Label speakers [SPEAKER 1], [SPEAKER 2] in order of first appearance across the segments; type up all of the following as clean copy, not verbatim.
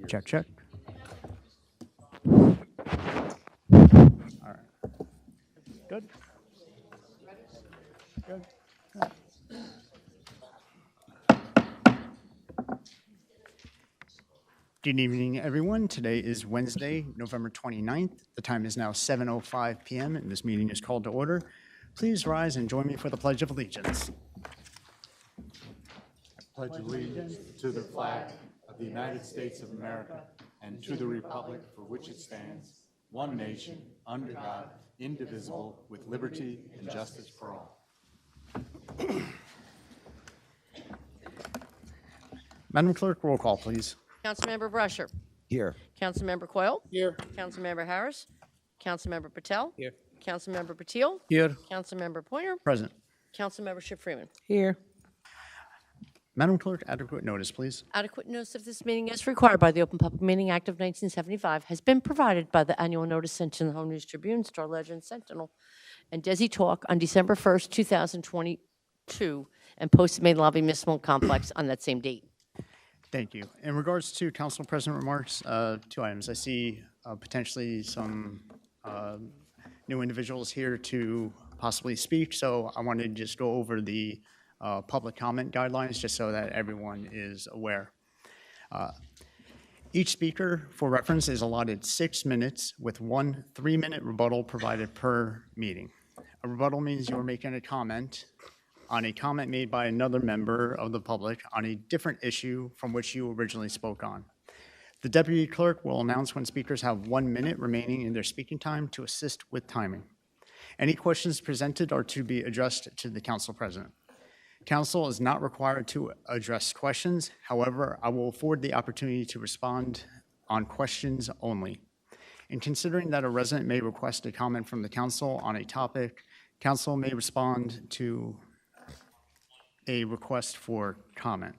[SPEAKER 1] Check, check. All right. Good. Good. Good evening, everyone. Today is Wednesday, November 29th. The time is now 7:05 p.m., and this meeting is called to order. Please rise and join me for the Pledge of Allegiance.
[SPEAKER 2] Pledge allegiance to the flag of the United States of America and to the republic for which it stands, one nation, under God, indivisible, with liberty and justice for all.
[SPEAKER 1] Madam Clerk, roll call, please.
[SPEAKER 3] Councilmember Brusher.
[SPEAKER 4] Here.
[SPEAKER 3] Councilmember Coyle.
[SPEAKER 4] Here.
[SPEAKER 3] Councilmember Harris. Councilmember Patel.
[SPEAKER 4] Here.
[SPEAKER 3] Councilmember Patil.
[SPEAKER 4] Here.
[SPEAKER 3] Councilmember Pointer.
[SPEAKER 1] Present.
[SPEAKER 3] Councilmember Ship Freeman.
[SPEAKER 4] Here.
[SPEAKER 1] Madam Clerk, adequate notice, please.
[SPEAKER 3] Adequate notice of this meeting as required by the Open Public Meeting Act of 1975 has been provided by the annual notice sent to the Home News Tribune, Star Legend, Sentinel, and Desi Talk on December 1st, 2022, and posted main lobby municipal complex on that same date.
[SPEAKER 1] Thank you. In regards to Council President remarks, two items. I see potentially some new individuals here to possibly speak, so I wanted to just go over the public comment guidelines just so that everyone is aware. Each speaker, for reference, is allotted 6 minutes with 1 3-minute rebuttal provided per meeting. A rebuttal means you're making a comment on a comment made by another member of the public on a different issue from which you originally spoke on. The deputy clerk will announce when speakers have 1 minute remaining in their speaking time to assist with timing. Any questions presented are to be addressed to the council president. Council is not required to address questions. However, I will afford the opportunity to respond on questions only. In considering that a resident may request a comment from the council on a topic, council may respond to a request for comment.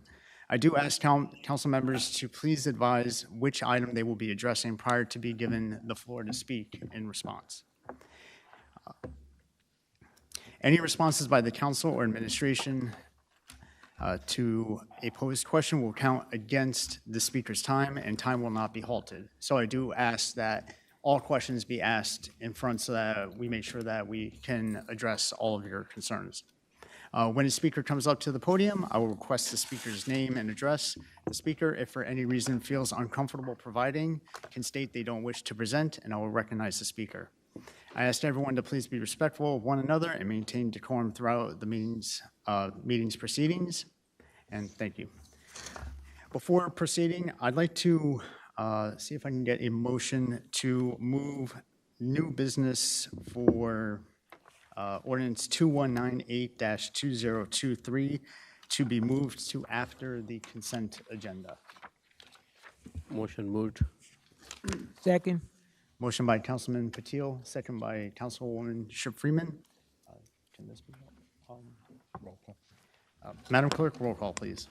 [SPEAKER 1] I do ask council members to please advise which item they will be addressing prior to be given the floor to speak in response. Any responses by the council or administration to a posed question will count against the speaker's time, and time will not be halted. So I do ask that all questions be asked in front so that we make sure that we can address all of your concerns. When a speaker comes up to the podium, I will request the speaker's name and address. The speaker, if for any reason feels uncomfortable providing, can state they don't wish to present, and I will recognize the speaker. I ask everyone to please be respectful of one another and maintain decorum throughout the meeting's proceedings, and thank you. Before proceeding, I'd like to see if I can get a motion to move new business for Ordinance 2198-2023 to be moved to after the consent agenda.
[SPEAKER 4] Motion moved.
[SPEAKER 5] Second.
[SPEAKER 1] Motion by Councilman Patil, second by Councilwoman Ship Freeman. Can this be roll call? Madam Clerk, roll call, please.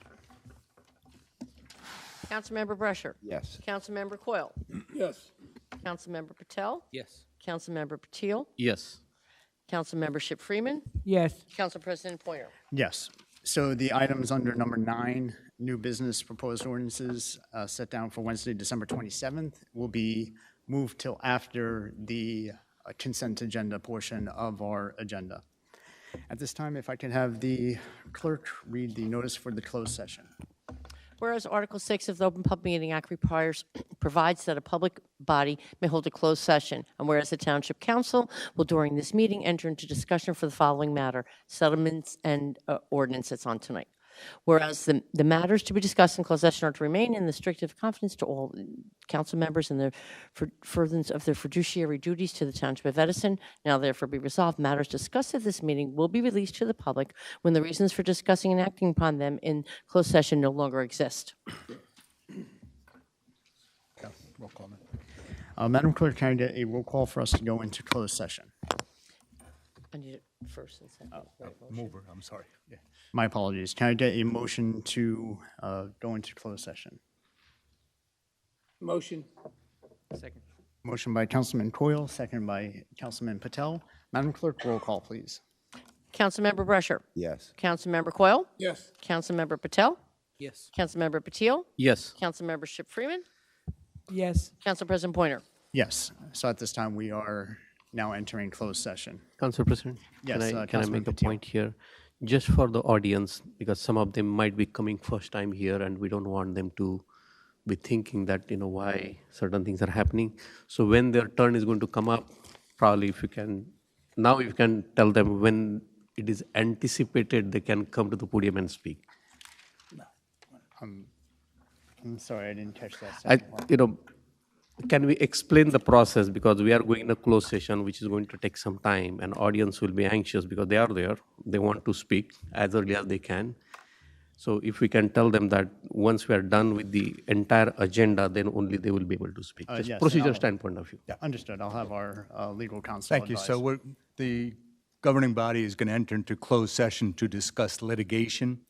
[SPEAKER 3] Councilmember Brusher.
[SPEAKER 4] Yes.
[SPEAKER 3] Councilmember Coyle.
[SPEAKER 5] Yes.
[SPEAKER 3] Councilmember Patel.
[SPEAKER 4] Yes.
[SPEAKER 3] Councilmember Patil.
[SPEAKER 4] Yes.
[SPEAKER 3] Councilmember Ship Freeman.
[SPEAKER 5] Yes.
[SPEAKER 3] Council President Pointer.
[SPEAKER 1] Yes. So the items under number 9, new business proposed ordinances set down for Wednesday, December 27th, will be moved till after the consent agenda portion of our agenda. At this time, if I can have the clerk read the notice for the closed session.
[SPEAKER 3] Whereas Article 6 of the Open Public Meeting Act provides that a public body may hold a closed session, and whereas the Township Council will during this meeting enter into discussion for the following matter, settlements and ordinance that's on tonight. Whereas the matters to be discussed in closed session are to remain in the strictest confidence to all council members and the furtherance of their fiduciary duties to the Township of Edison. Now therefore be resolved, matters discussed at this meeting will be released to the public when the reasons for discussing and acting upon them in closed session no longer exist.
[SPEAKER 1] Roll call. Madam Clerk, can I get a roll call for us to go into closed session?
[SPEAKER 3] I need it first and second.
[SPEAKER 2] Mover, I'm sorry. Yeah.
[SPEAKER 1] My apologies. Can I get a motion to go into closed session?
[SPEAKER 5] Motion.
[SPEAKER 4] Second.
[SPEAKER 1] Motion by Councilman Coyle, second by Councilman Patel. Madam Clerk, roll call, please.
[SPEAKER 3] Councilmember Brusher.
[SPEAKER 4] Yes.
[SPEAKER 3] Councilmember Coyle.
[SPEAKER 5] Yes.
[SPEAKER 3] Councilmember Patel.
[SPEAKER 4] Yes.
[SPEAKER 3] Councilmember Patil.
[SPEAKER 4] Yes.
[SPEAKER 3] Councilmember Ship Freeman.
[SPEAKER 5] Yes.
[SPEAKER 3] Council President Pointer.
[SPEAKER 1] Yes, so at this time, we are now entering closed session.
[SPEAKER 4] Council President?
[SPEAKER 1] Yes,
[SPEAKER 4] Can I
[SPEAKER 1] Councilman
[SPEAKER 4] make a
[SPEAKER 1] Patil.
[SPEAKER 4] point here? Just for the audience, because some of them might be coming first time here and we don't want them to be thinking that, why certain things are happening. So when their turn is going to come up, probably if you can, now you can tell them when it is anticipated, they can come to the podium and speak.
[SPEAKER 1] I'm sorry, I didn't catch that
[SPEAKER 4] I,
[SPEAKER 1] second part.
[SPEAKER 4] can we explain the process, because we are going in a closed session which is going to take some time, and audience will be anxious because they are there, they want to speak as early as they can. So if we can tell them that once we are done with the entire agenda, then only they will be able to speak. Just
[SPEAKER 1] yes, and
[SPEAKER 4] procedure
[SPEAKER 1] I'll-
[SPEAKER 4] standpoint of view.
[SPEAKER 1] Understood. I'll have our legal counsel
[SPEAKER 2] Thank you.
[SPEAKER 1] advise.
[SPEAKER 2] So the governing body is going to enter into closed session to discuss litigation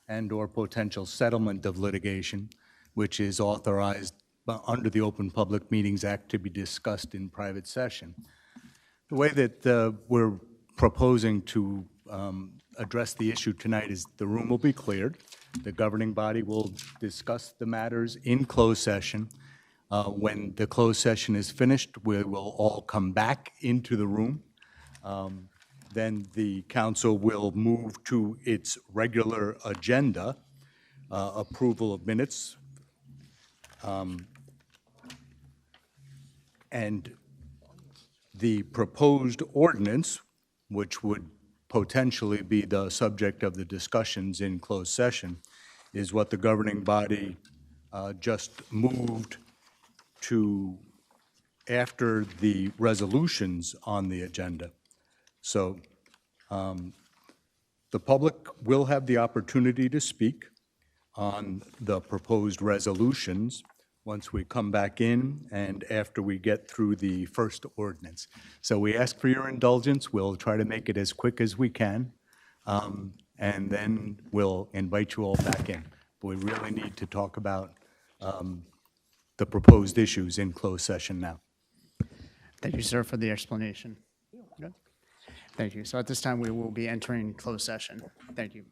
[SPEAKER 2] and/or potential settlement of litigation, which is authorized under the Open Public Meetings Act to be discussed in private session. The way that we're proposing to address the issue tonight is the room will be cleared. The governing body will discuss the matters in closed session. When the closed session is finished, we will all come back into the room. Then the council will move to its regular agenda, approval of minutes, and the proposed ordinance, which would potentially be the subject of the discussions in closed session, is what the governing body just moved to after the resolutions on the agenda. So the public will have the opportunity to speak on the proposed resolutions once we come back in and after we get through the first ordinance. So we ask for your indulgence. We'll try to make it as quick as we can, and then we'll invite you all back in. But we really need to talk about the proposed issues in closed session now.
[SPEAKER 1] Thank you, sir, for the explanation. Good. Thank you. So at this time, we will be entering closed session. Thank you.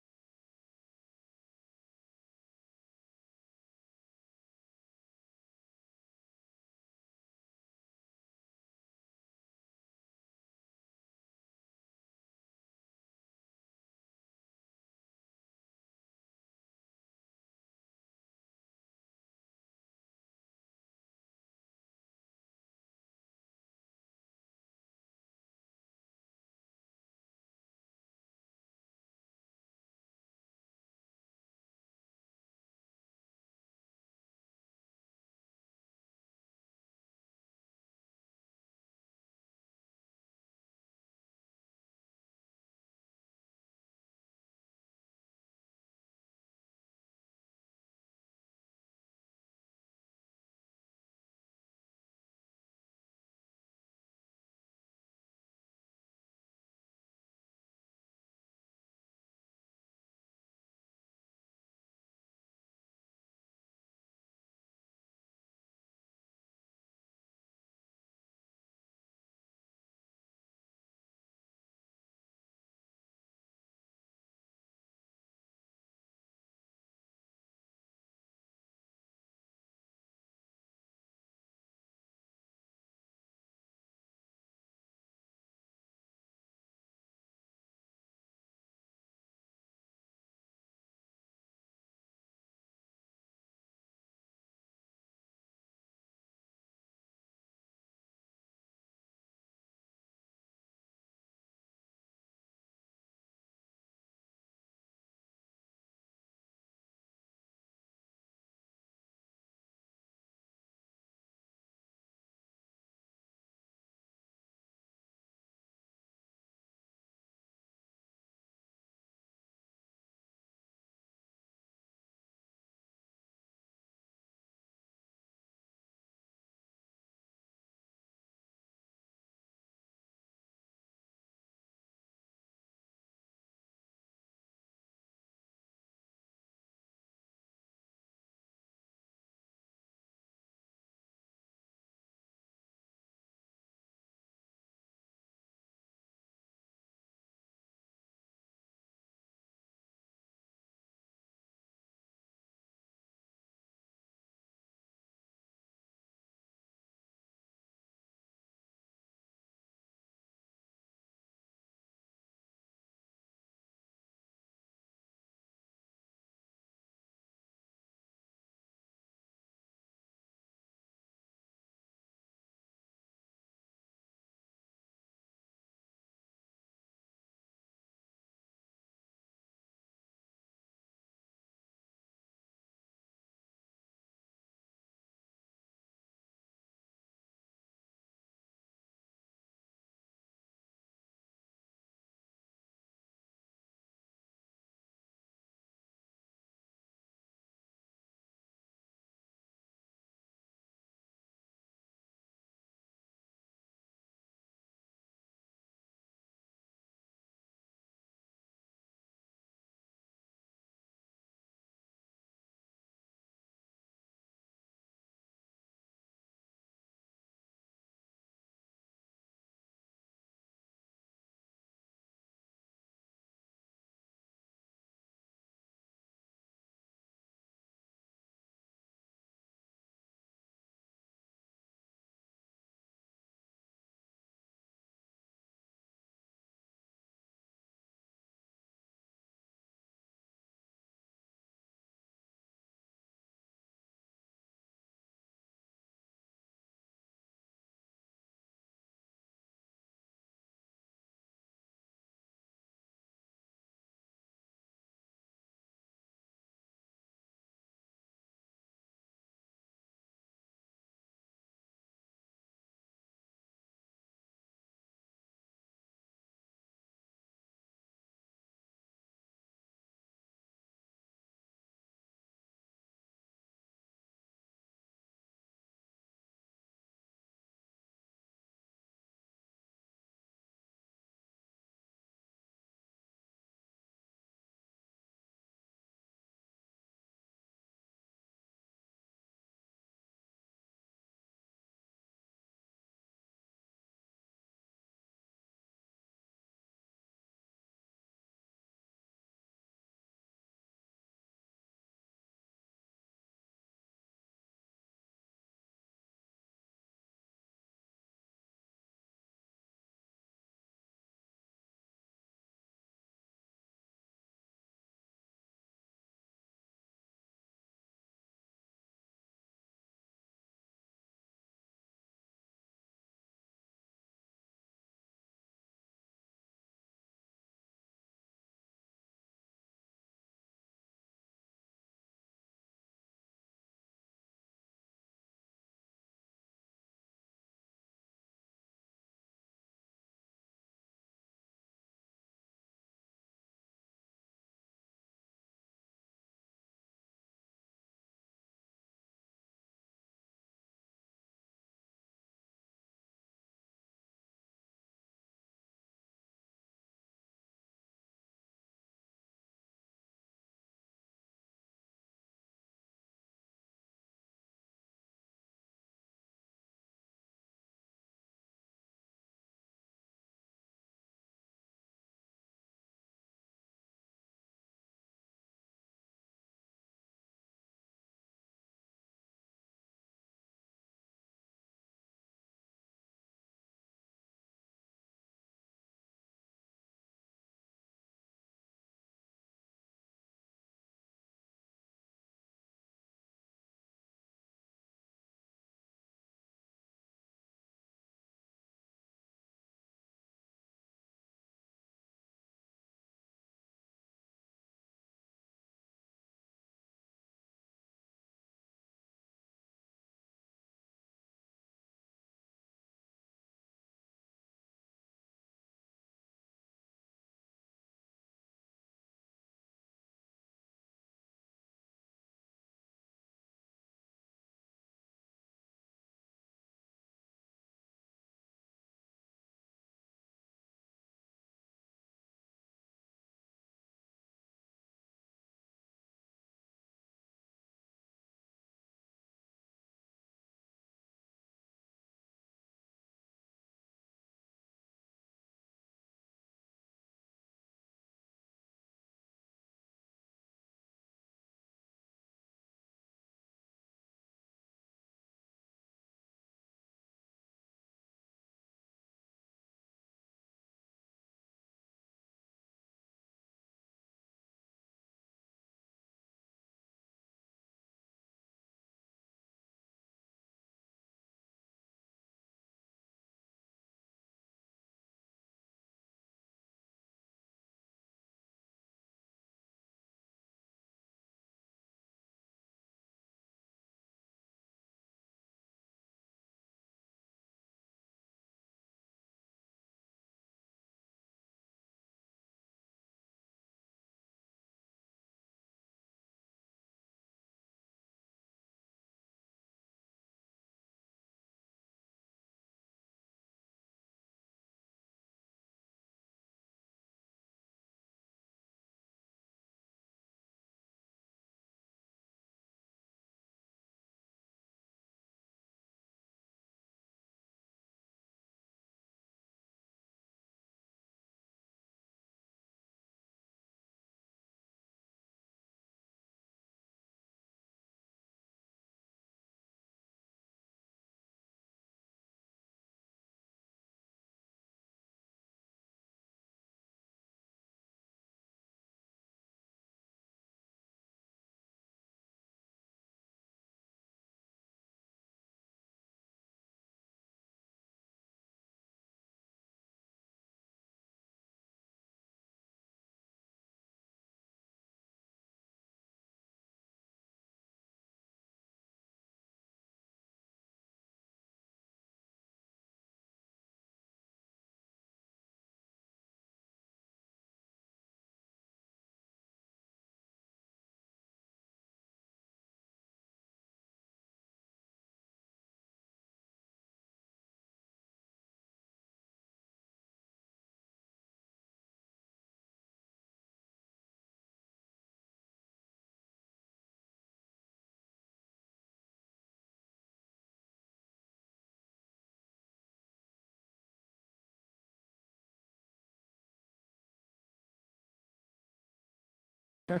[SPEAKER 1] Good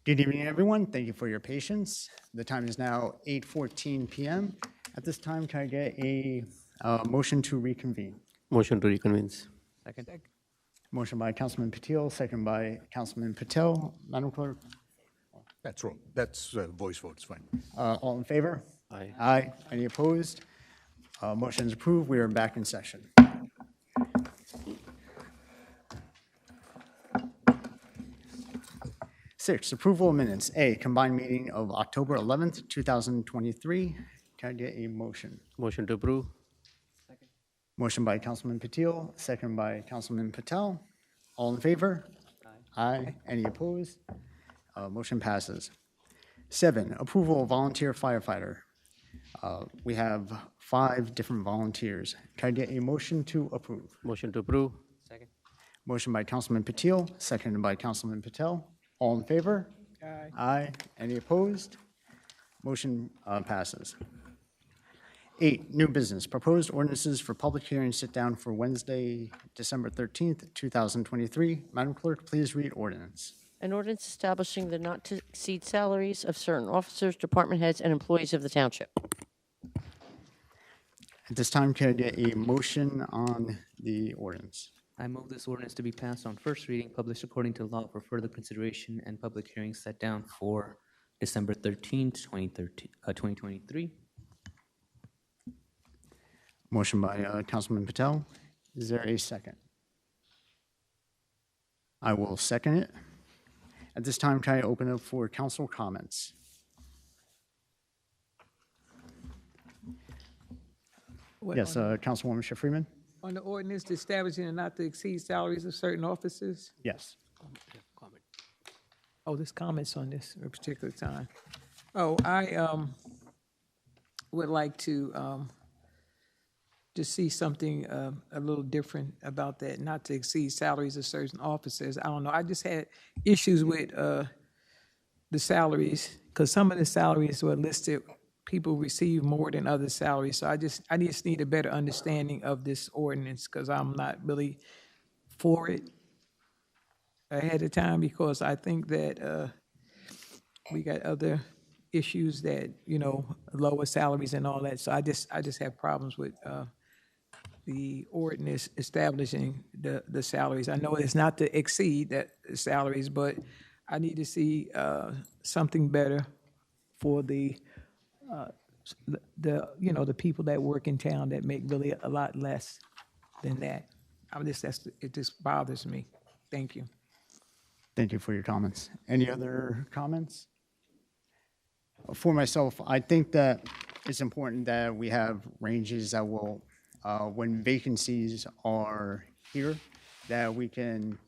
[SPEAKER 1] evening, everyone. Thank you for your patience. The time is now 8:14 p.m. At this time, can I get a motion to reconvene?
[SPEAKER 4] Motion to reconvene.
[SPEAKER 5] Second.
[SPEAKER 1] Motion by Councilman Patil, second by Councilman Patel. Madam Clerk,
[SPEAKER 2] That's wrong. That's voice vote, it's fine.
[SPEAKER 1] all in favor?
[SPEAKER 4] Aye.
[SPEAKER 1] Aye. Any opposed? Motion is approved. We are back in session. Six, approval of minutes. A, combined meeting of October 11th, 2023. Can I get a motion?
[SPEAKER 4] Motion to approve.
[SPEAKER 1] Motion by Councilman Patil, second by Councilman Patel. All in favor? Aye. Any opposed? Motion passes. Seven, approval of volunteer firefighter. We have 5 different volunteers. Can I get a motion to approve?
[SPEAKER 4] Motion to approve.
[SPEAKER 1] Motion by Councilman Patil, seconded by Councilman Patel. All in favor?
[SPEAKER 5] Aye.
[SPEAKER 1] Aye. Any opposed? Motion passes. 8, new business. Proposed ordinances for public hearing sit down for Wednesday, December 13th, 2023. Madam Clerk, please read ordinance.
[SPEAKER 3] An ordinance establishing the not-to-exceed salaries of certain officers, department heads, and employees of the township.
[SPEAKER 1] At this time, can I get a motion on the ordinance?
[SPEAKER 6] I move this ordinance to be passed on first reading, published according to law for further consideration and public hearing set down for December 13th, 2023.
[SPEAKER 1] Motion by Councilman Patel. Is there a second? I will second it. At this time, can I open up for council comments? Yes, Councilwoman Freeman?
[SPEAKER 5] On the ordinance establishing and not to exceed salaries of certain officers.
[SPEAKER 1] Yes.
[SPEAKER 5] Oh, there's comments on this at a particular time. Oh, I would like to just see something a little different about that, not to exceed salaries of certain officers. I don't know. I just had issues with the salaries because some of the salaries were listed. People receive more than other salaries. So I just need a better understanding of this ordinance because I'm not really for it ahead of time because I think that we got other issues that, lower salaries and all that. So I just have problems with the ordinance establishing the salaries. I know it's not to exceed that salaries, but I need to see something better for the people that work in town that make really a lot less than that. It just bothers me. Thank you.
[SPEAKER 1] Thank you for your comments. Any other comments? For myself, I think that it's important that we have ranges that will, when vacancies are here, that we can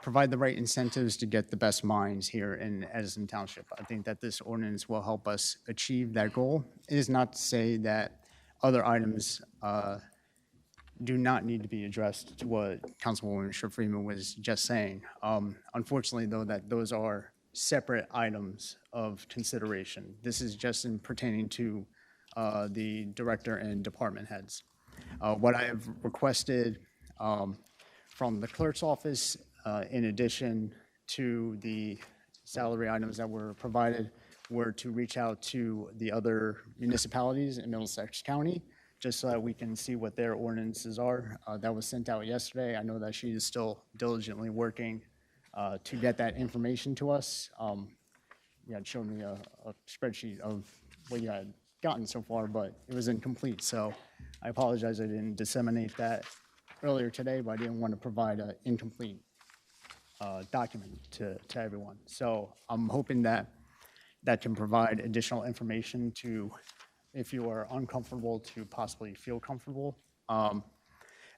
[SPEAKER 1] provide the right incentives to get the best minds here in Edison Township. I think that this ordinance will help us achieve that goal. It is not to say that other items do not need to be addressed to what Councilwoman Freeman was just saying. Unfortunately, though, that those are separate items of consideration. This is just in pertaining to the director and department heads. What I have requested from the clerk's office, in addition to the salary items that were provided, were to reach out to the other municipalities in Middlesex County, just so that we can see what their ordinances are. That was sent out yesterday. I know that she is still diligently working to get that information to us. You had shown me a spreadsheet of what you had gotten so far, but it was incomplete. So I apologize I didn't disseminate that earlier today, but I didn't want to provide an incomplete document to everyone. So I'm hoping that that can provide additional information to, if you are uncomfortable, to possibly feel comfortable.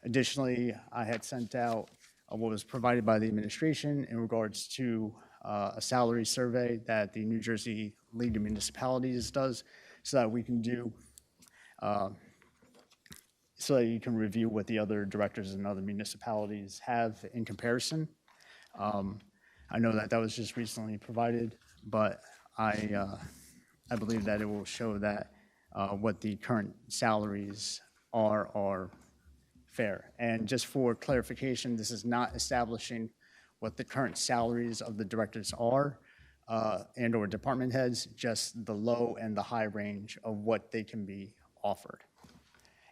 [SPEAKER 1] Additionally, I had sent out what was provided by the administration in regards to a salary survey that the New Jersey League of Municipalities does, so that we can do, so that you can review what the other directors and other municipalities have in comparison. I know that that was just recently provided, but I believe that it will show that what the current salaries are fair. And just for clarification, this is not establishing what the current salaries of the directors are and/or department heads, just the low and the high range of what they can be offered.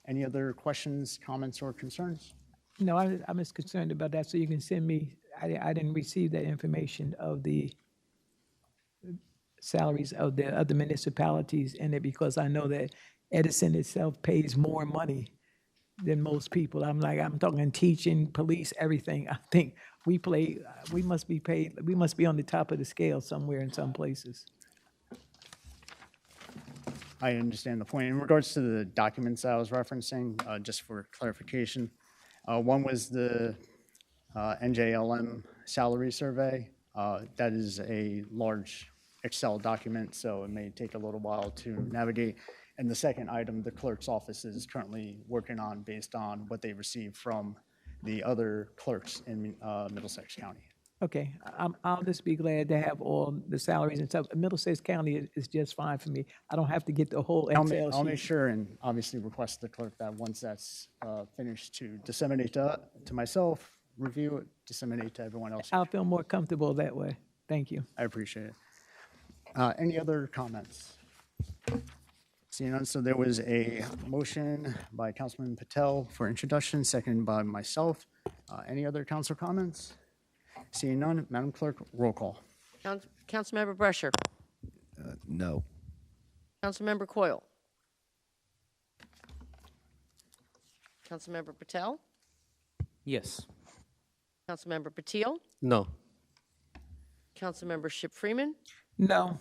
[SPEAKER 1] Any other questions, comments, or concerns?
[SPEAKER 5] No, I'm just concerned about that, so you can send me, I didn't receive that information of the salaries of the other municipalities in it, because I know that Edison itself pays more money than most people. I'm talking teaching, police, everything. I think we must be paid, we must be on the top of the scale somewhere in some places.
[SPEAKER 1] I understand the point. In regards to the documents I was referencing, just for clarification, one was the NJLM salary survey. That is a large Excel document, so it may take a little while to navigate. And the second item, the clerk's office is currently working on based on what they received from the other clerks in Middlesex County.
[SPEAKER 5] Okay, I'll just be glad to have all the salaries and stuff. Middlesex County is just fine for me. I don't have to get the whole Excel
[SPEAKER 1] I'll make
[SPEAKER 5] sheet.
[SPEAKER 1] sure and obviously request the clerk that once that's finished to disseminate to myself, review it, disseminate to everyone else.
[SPEAKER 5] I'll feel more comfortable that way. Thank you.
[SPEAKER 1] I appreciate it. Any other comments? Seeing none, so there was a motion by Councilman Patel for introduction, seconded by myself. Any other council comments? Seeing none, Madam Clerk, roll call.
[SPEAKER 3] Councilmember Brescher.
[SPEAKER 7] No.
[SPEAKER 3] Councilmember Coyle. Councilmember Patel.
[SPEAKER 6] Yes.
[SPEAKER 3] Councilmember Patil.
[SPEAKER 4] No.
[SPEAKER 3] Councilmember Ship Freeman.
[SPEAKER 5] No,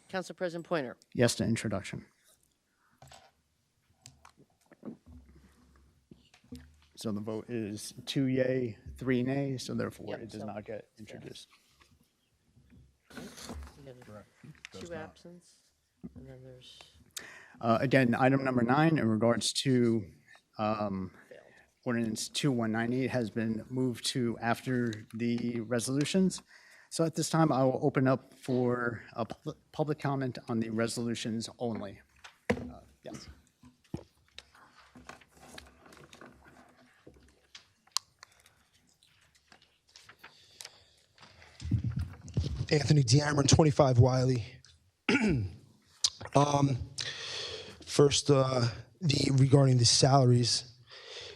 [SPEAKER 3] Council President Pointer.
[SPEAKER 1] Yes to introduction. So the vote is 2 yea, 3 nay, so therefore
[SPEAKER 3] Yep,
[SPEAKER 1] it does
[SPEAKER 3] so-
[SPEAKER 1] not get introduced.
[SPEAKER 3] Two absence, and then there's
[SPEAKER 1] Again, item number 9 in regards to ordinance 2198 has been moved to after the resolutions. So at this time, I will open up for a public comment on the resolutions only. Yes.
[SPEAKER 8] Anthony Diamond, 25 Wiley. First, regarding the salaries,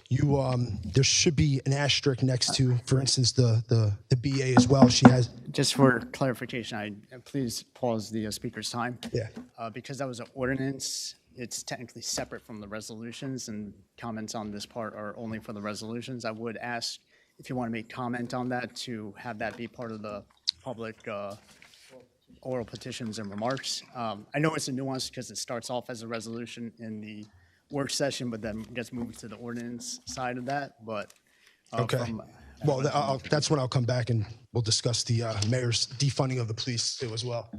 [SPEAKER 8] there should be an asterisk next to, for instance, the BA as well. She has.
[SPEAKER 1] Just for clarification, please pause the speaker's time.
[SPEAKER 8] Yeah.
[SPEAKER 1] Because that was an ordinance, it's technically separate from the resolutions, and comments on this part are only for the resolutions. I would ask if you want to make comment on that, to have that be part of the public oral petitions and remarks. I know it's a nuance because it starts off as a resolution in the work session, but then gets moved to the ordinance side of that, but.
[SPEAKER 8] Okay. Well, that's when I'll come back and we'll discuss the mayor's defunding of the police too as well.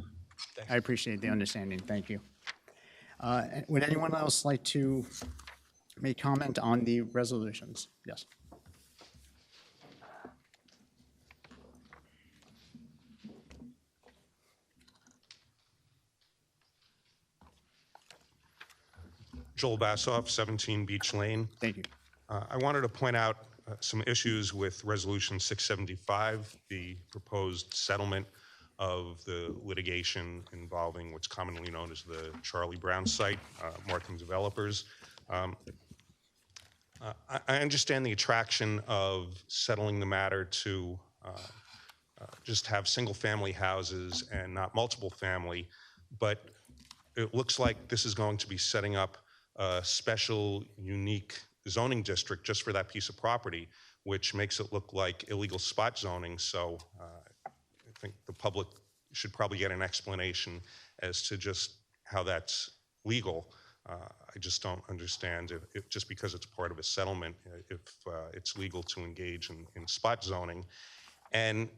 [SPEAKER 1] I appreciate the understanding, thank you. Would anyone else like to make comment on the resolutions? Yes.
[SPEAKER 9] Joel Bassoff, 17 Beach Lane.
[SPEAKER 1] Thank you.
[SPEAKER 9] I wanted to point out some issues with Resolution 675, the proposed settlement of the litigation involving what's commonly known as the Charlie Brown site, Markham Developers. I understand the attraction of settling the matter to just have single-family houses and not multiple family, but it looks like this is going to be setting up a special, unique zoning district just for that piece of property, which makes it look like illegal spot zoning. So I think the public should probably get an explanation as to just how that's legal. I just don't understand if just because it's part of a settlement, if it's legal to engage in spot zoning. And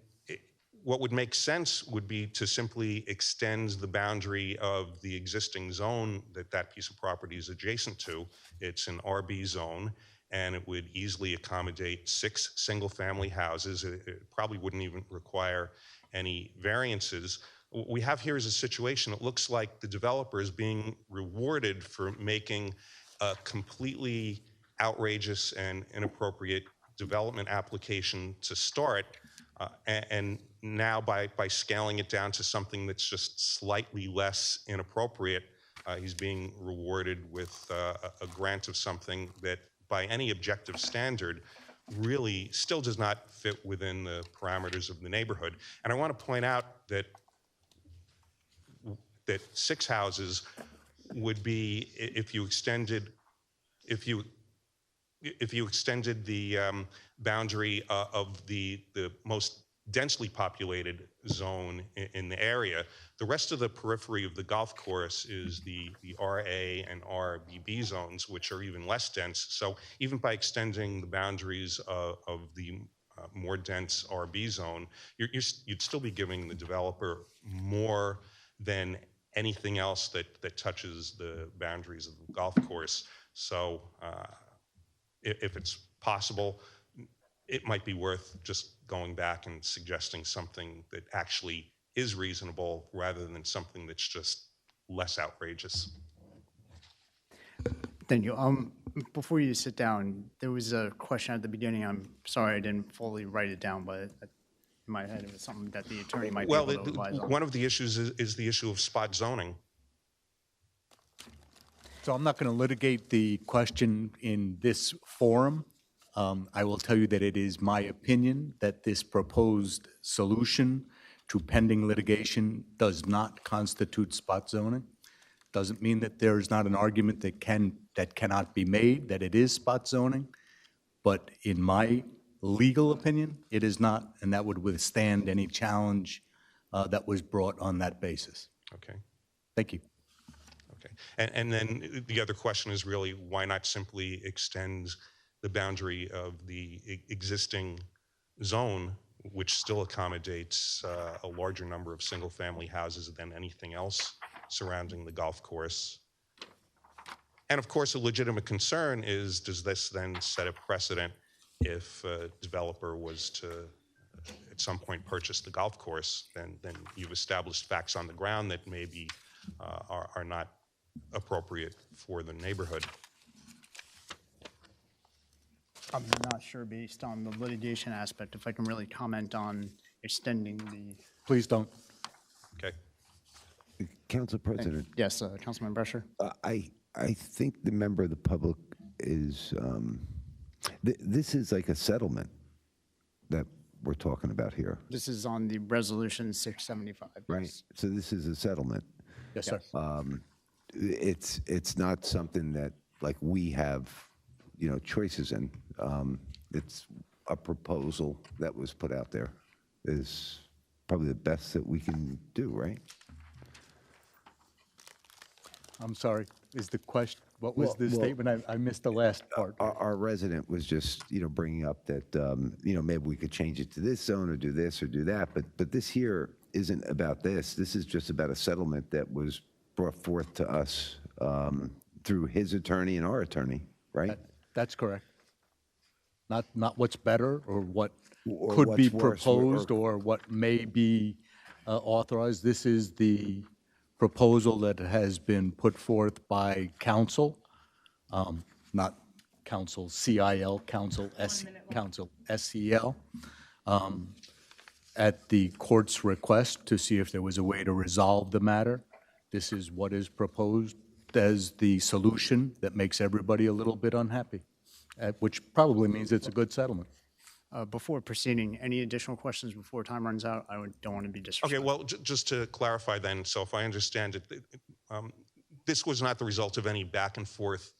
[SPEAKER 9] what would make sense would be to simply extend the boundary of the existing zone that piece of property is adjacent to. It's an RB zone, and it would easily accommodate 6 single-family houses. It probably wouldn't even require any variances. What we have here is a situation, it looks like the developer is being rewarded for making a completely outrageous and inappropriate development application to start, and now by scaling it down to something that's just slightly less inappropriate, he's being rewarded with a grant of something that by any objective standard really still does not fit within the parameters of the neighborhood. And I want to point out that 6 houses would be, if you extended the boundary of the most densely populated zone in the area, the rest of the periphery of the golf course is the RA and RBB zones, which are even less dense. So even by extending the boundaries of the more dense RB zone, you'd still be giving the developer more than anything else that touches the boundaries of the golf course. So if it's possible, it might be worth just going back and suggesting something that actually is reasonable rather than something that's just less outrageous.
[SPEAKER 1] Thank you. Before you sit down, there was a question at the beginning. I'm sorry I didn't fully write it down, but in my head it was something that the attorney might be able to advise on.
[SPEAKER 9] One of the issues is the issue of spot zoning.
[SPEAKER 2] So I'm not going to litigate the question in this forum. I will tell you that it is my opinion that this proposed solution to pending litigation does not constitute spot zoning. Doesn't mean that there is not an argument that cannot be made that it is spot zoning, but in my legal opinion, it is not, and that would withstand any challenge that was brought on that basis.
[SPEAKER 9] Okay.
[SPEAKER 2] Thank you.
[SPEAKER 9] Okay. And then the other question is really, why not simply extend the boundary of the existing zone, which still accommodates a larger number of single-family houses than anything else surrounding the golf course? And of course, a legitimate concern is, does this then set a precedent if a developer was to at some point purchase the golf course? Then you've established facts on the ground that maybe are not appropriate for the neighborhood.
[SPEAKER 1] I'm not sure, based on the litigation aspect, if I can really comment on extending the.
[SPEAKER 2] Please don't.
[SPEAKER 9] Okay.
[SPEAKER 7] Council President,
[SPEAKER 1] Yes, Councilman Brescher.
[SPEAKER 7] I think the member of the public is, this is like a settlement that we're talking about here,
[SPEAKER 1] This is on the resolution 675.
[SPEAKER 7] right?
[SPEAKER 1] Yes.
[SPEAKER 7] So this is a settlement.
[SPEAKER 2] Yes, sir.
[SPEAKER 7] It's not something that like we have, choices in. It's a proposal that was put out there is probably the best that we can do, right?
[SPEAKER 2] I'm sorry. Is the question, what was the statement? I missed the last part.
[SPEAKER 7] Our resident was just, bringing up that, maybe we could change it to this zone or do this or do that. But this here isn't about this. This is just about a settlement that was brought forth to us through his attorney and our attorney, right?
[SPEAKER 2] That's correct. Not what's better or what
[SPEAKER 7] Or
[SPEAKER 2] could be
[SPEAKER 7] what's worse,
[SPEAKER 2] proposed or what may be authorized. This is the proposal that has been put forth by council, not council CIL, council SEL, at the court's request to see if there was a way to resolve the matter. This is what is proposed as the solution that makes everybody a little bit unhappy, which probably means it's a good settlement.
[SPEAKER 1] Before proceeding, any additional questions before time runs out? Don't want to be disrespectful.
[SPEAKER 9] Okay, well, just to clarify then, so if I understand it, this was not the result of any back and forth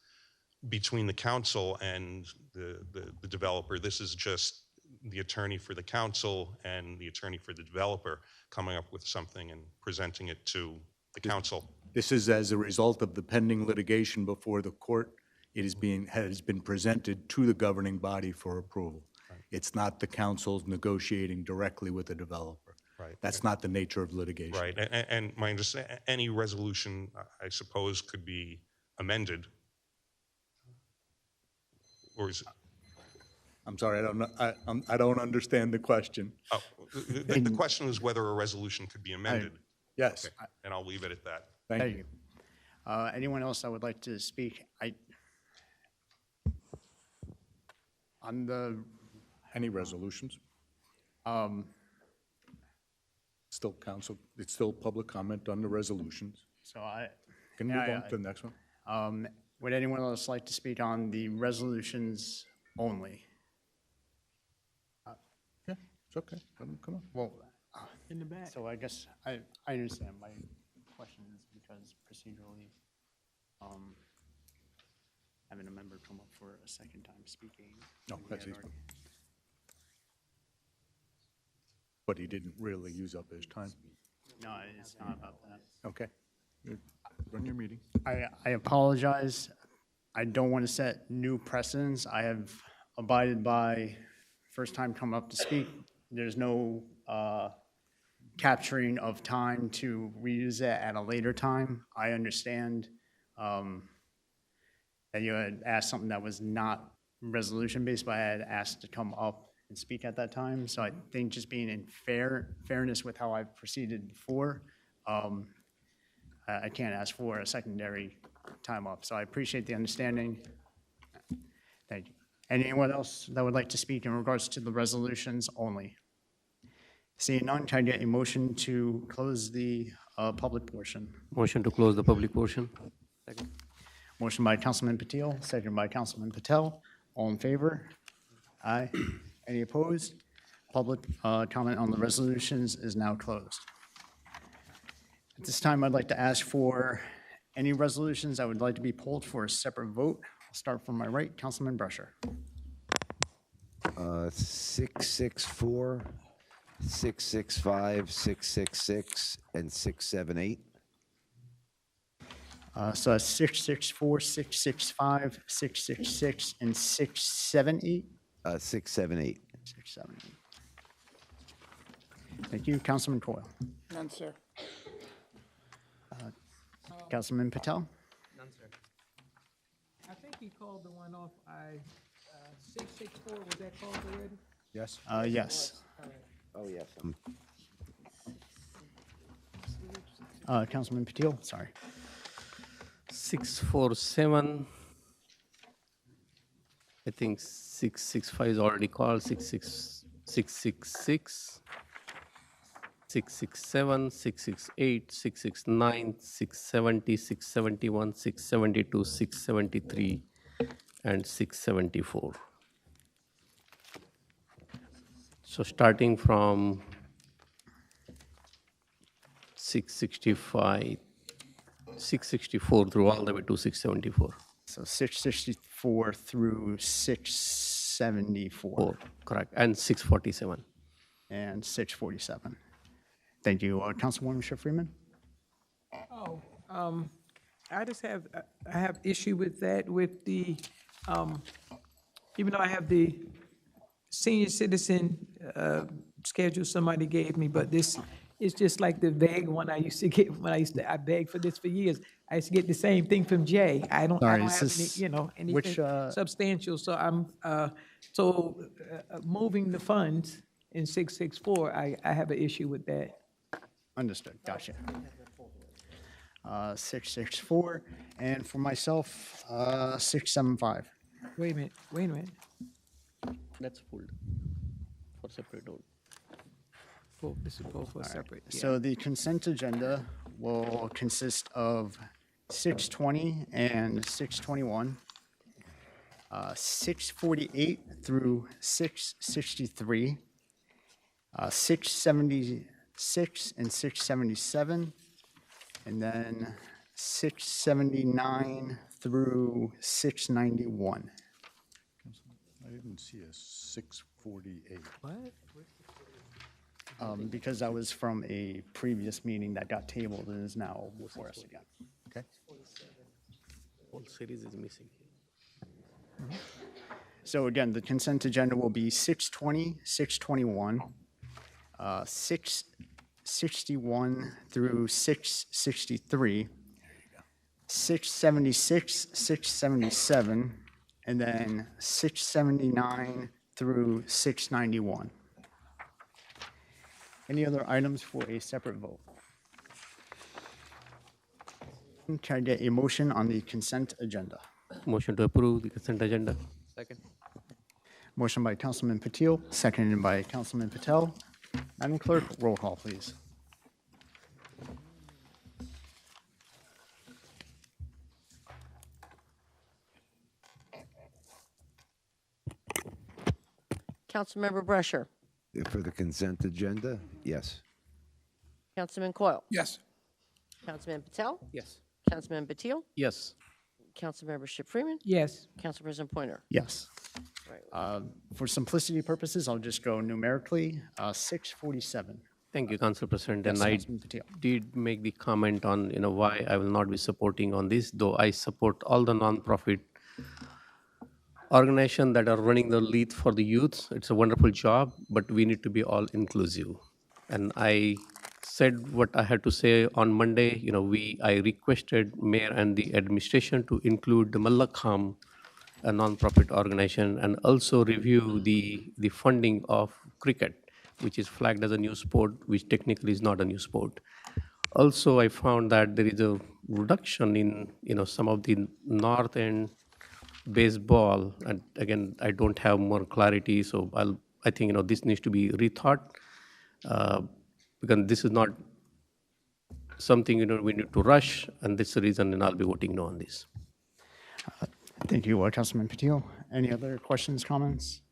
[SPEAKER 9] between the council and the developer. This is just the attorney for the council and the attorney for the developer coming up with something and presenting it to the council.
[SPEAKER 2] This is as a result of the pending litigation before the court. It has been presented to the governing body for approval. It's not the council's negotiating directly with the developer.
[SPEAKER 9] Right.
[SPEAKER 2] That's not the nature of litigation.
[SPEAKER 9] Right, and my understanding, any resolution, I suppose, could be amended. Or is it?
[SPEAKER 2] I'm sorry, I don't understand the question.
[SPEAKER 9] Oh, the question is whether a resolution could be amended.
[SPEAKER 2] Yes.
[SPEAKER 9] Okay, and I'll leave it at that.
[SPEAKER 2] Thank you.
[SPEAKER 1] Anyone else that would like to speak? On the,
[SPEAKER 2] Any resolutions?
[SPEAKER 1] um,
[SPEAKER 2] Still council, it's still public comment on the resolutions.
[SPEAKER 1] so I,
[SPEAKER 2] Can we move on to the next one?
[SPEAKER 1] would anyone else like to speak on the resolutions only?
[SPEAKER 2] Yeah, it's okay. Come on.
[SPEAKER 1] Well,
[SPEAKER 5] In the back.
[SPEAKER 1] so I guess I understand my question is because procedurally, having a member come up for a second time speaking.
[SPEAKER 2] No,
[SPEAKER 1] when he
[SPEAKER 2] that's
[SPEAKER 1] had
[SPEAKER 2] easy.
[SPEAKER 1] already-
[SPEAKER 2] But he didn't really use up his time.
[SPEAKER 1] No, it's not about that.
[SPEAKER 2] Okay. Run your meeting.
[SPEAKER 1] I apologize. I don't want to set new precedents. I have abided by first time come up to speak. There's no capturing of time to reuse it at a later time. I understand that you had asked something that was not resolution-based, but I had asked to come up and speak at that time. So I think just being in fairness with how I've proceeded before, I can't ask for a secondary time up. So I appreciate the understanding. Thank you. Anyone else that would like to speak in regards to the resolutions only? Seeing none, can I get a motion to close the public portion?
[SPEAKER 4] Motion to close the public portion.
[SPEAKER 1] Motion by Councilman Patil, second by Councilman Patel. All in favor? Aye. Any opposed? Public comment on the resolutions is now closed. At this time, I'd like to ask for any resolutions that would like to be pulled for a separate vote. I'll start from my right, Councilman Brusher.
[SPEAKER 7] 664, 665, 666, and 678.
[SPEAKER 1] So that's 664, 665, 666, and 678?
[SPEAKER 7] 678.
[SPEAKER 1] 678. Thank you. Councilman Coyle.
[SPEAKER 5] None, sir.
[SPEAKER 1] Councilman Patel?
[SPEAKER 5] None, sir. I think he called the one off 664, was that called already?
[SPEAKER 2] Yes?
[SPEAKER 1] Yes.
[SPEAKER 7] Oh, yes.
[SPEAKER 1] Councilman Patil, sorry.
[SPEAKER 4] 647. I think 665 is already called. 666, 667, 668, 669, 670, 671, 672, 673, and 674. So starting from 664 through all the way to 674.
[SPEAKER 1] So 664 through 674
[SPEAKER 4] Four, correct, and 647.
[SPEAKER 1] and 647. Thank you. Councilwoman Freeman?
[SPEAKER 5] Oh, I just have, I have issue with that, with the, even though I have the senior citizen schedule somebody gave me, but this is just like the vague one I used to get when I begged for this for years. I used to get the same thing from Jay. I don't
[SPEAKER 1] Sorry,
[SPEAKER 5] have
[SPEAKER 1] is
[SPEAKER 5] any,
[SPEAKER 1] this-
[SPEAKER 5] anything
[SPEAKER 1] which,
[SPEAKER 5] substantial, so I'm, moving the funds in 664, I have an issue with that.
[SPEAKER 1] Understood. Gotcha. 664. And for myself, 675.
[SPEAKER 5] Wait a minute.
[SPEAKER 4] That's pulled for separate vote.
[SPEAKER 5] This is both for separate. yeah.
[SPEAKER 1] So the consent agenda will consist of 620 and 621, 648 through 663, 676 and 677, and then 679 through 691.
[SPEAKER 2] I didn't see a 648.
[SPEAKER 5] What?
[SPEAKER 1] Because that was from a previous meeting that got tabled and is now before us again.
[SPEAKER 2] Okay?
[SPEAKER 4] Whole series is missing.
[SPEAKER 1] So again, the consent agenda will be 620, 621, 661 through 663, 676, 677, and then 679 through 691. Any other items for a separate vote? Can I get a motion on the consent agenda?
[SPEAKER 4] Motion to approve the consent agenda.
[SPEAKER 6] Second.
[SPEAKER 1] Motion by Councilman Patil, seconded by Councilman Patel. Madam Clerk, roll call, please.
[SPEAKER 3] Councilmember Brescher.
[SPEAKER 7] For the consent agenda, yes.
[SPEAKER 3] Councilman Coyle.
[SPEAKER 10] Yes.
[SPEAKER 3] Councilman Patel.
[SPEAKER 6] Yes.
[SPEAKER 3] Councilman Patil.
[SPEAKER 4] Yes.
[SPEAKER 3] Councilmembership Freeman.
[SPEAKER 5] Yes.
[SPEAKER 3] Council President Pointer.
[SPEAKER 1] Yes. For simplicity purposes, I'll just go numerically. 647.
[SPEAKER 4] Thank you, Council President.
[SPEAKER 1] Yes,
[SPEAKER 4] And I
[SPEAKER 1] Councilman Patil.
[SPEAKER 4] did make the comment on, why I will not be supporting on this, though I support all the nonprofit organizations that are running the lead for the youth. It's a wonderful job, but we need to be all inclusive. And I said what I had to say on Monday. I requested mayor and the administration to include the Mallakhamb, a nonprofit organization, and also review the funding of cricket, which is flagged as a new sport, which technically is not a new sport. Also, I found that there is a reduction in, some of the north end baseball. And again, I don't have more clarity, so I think, this needs to be rethought, because this is not something, we need to rush, and that's the reason, and I'll be voting no on this.
[SPEAKER 1] Thank you, Councilman Patil. Any other questions, comments?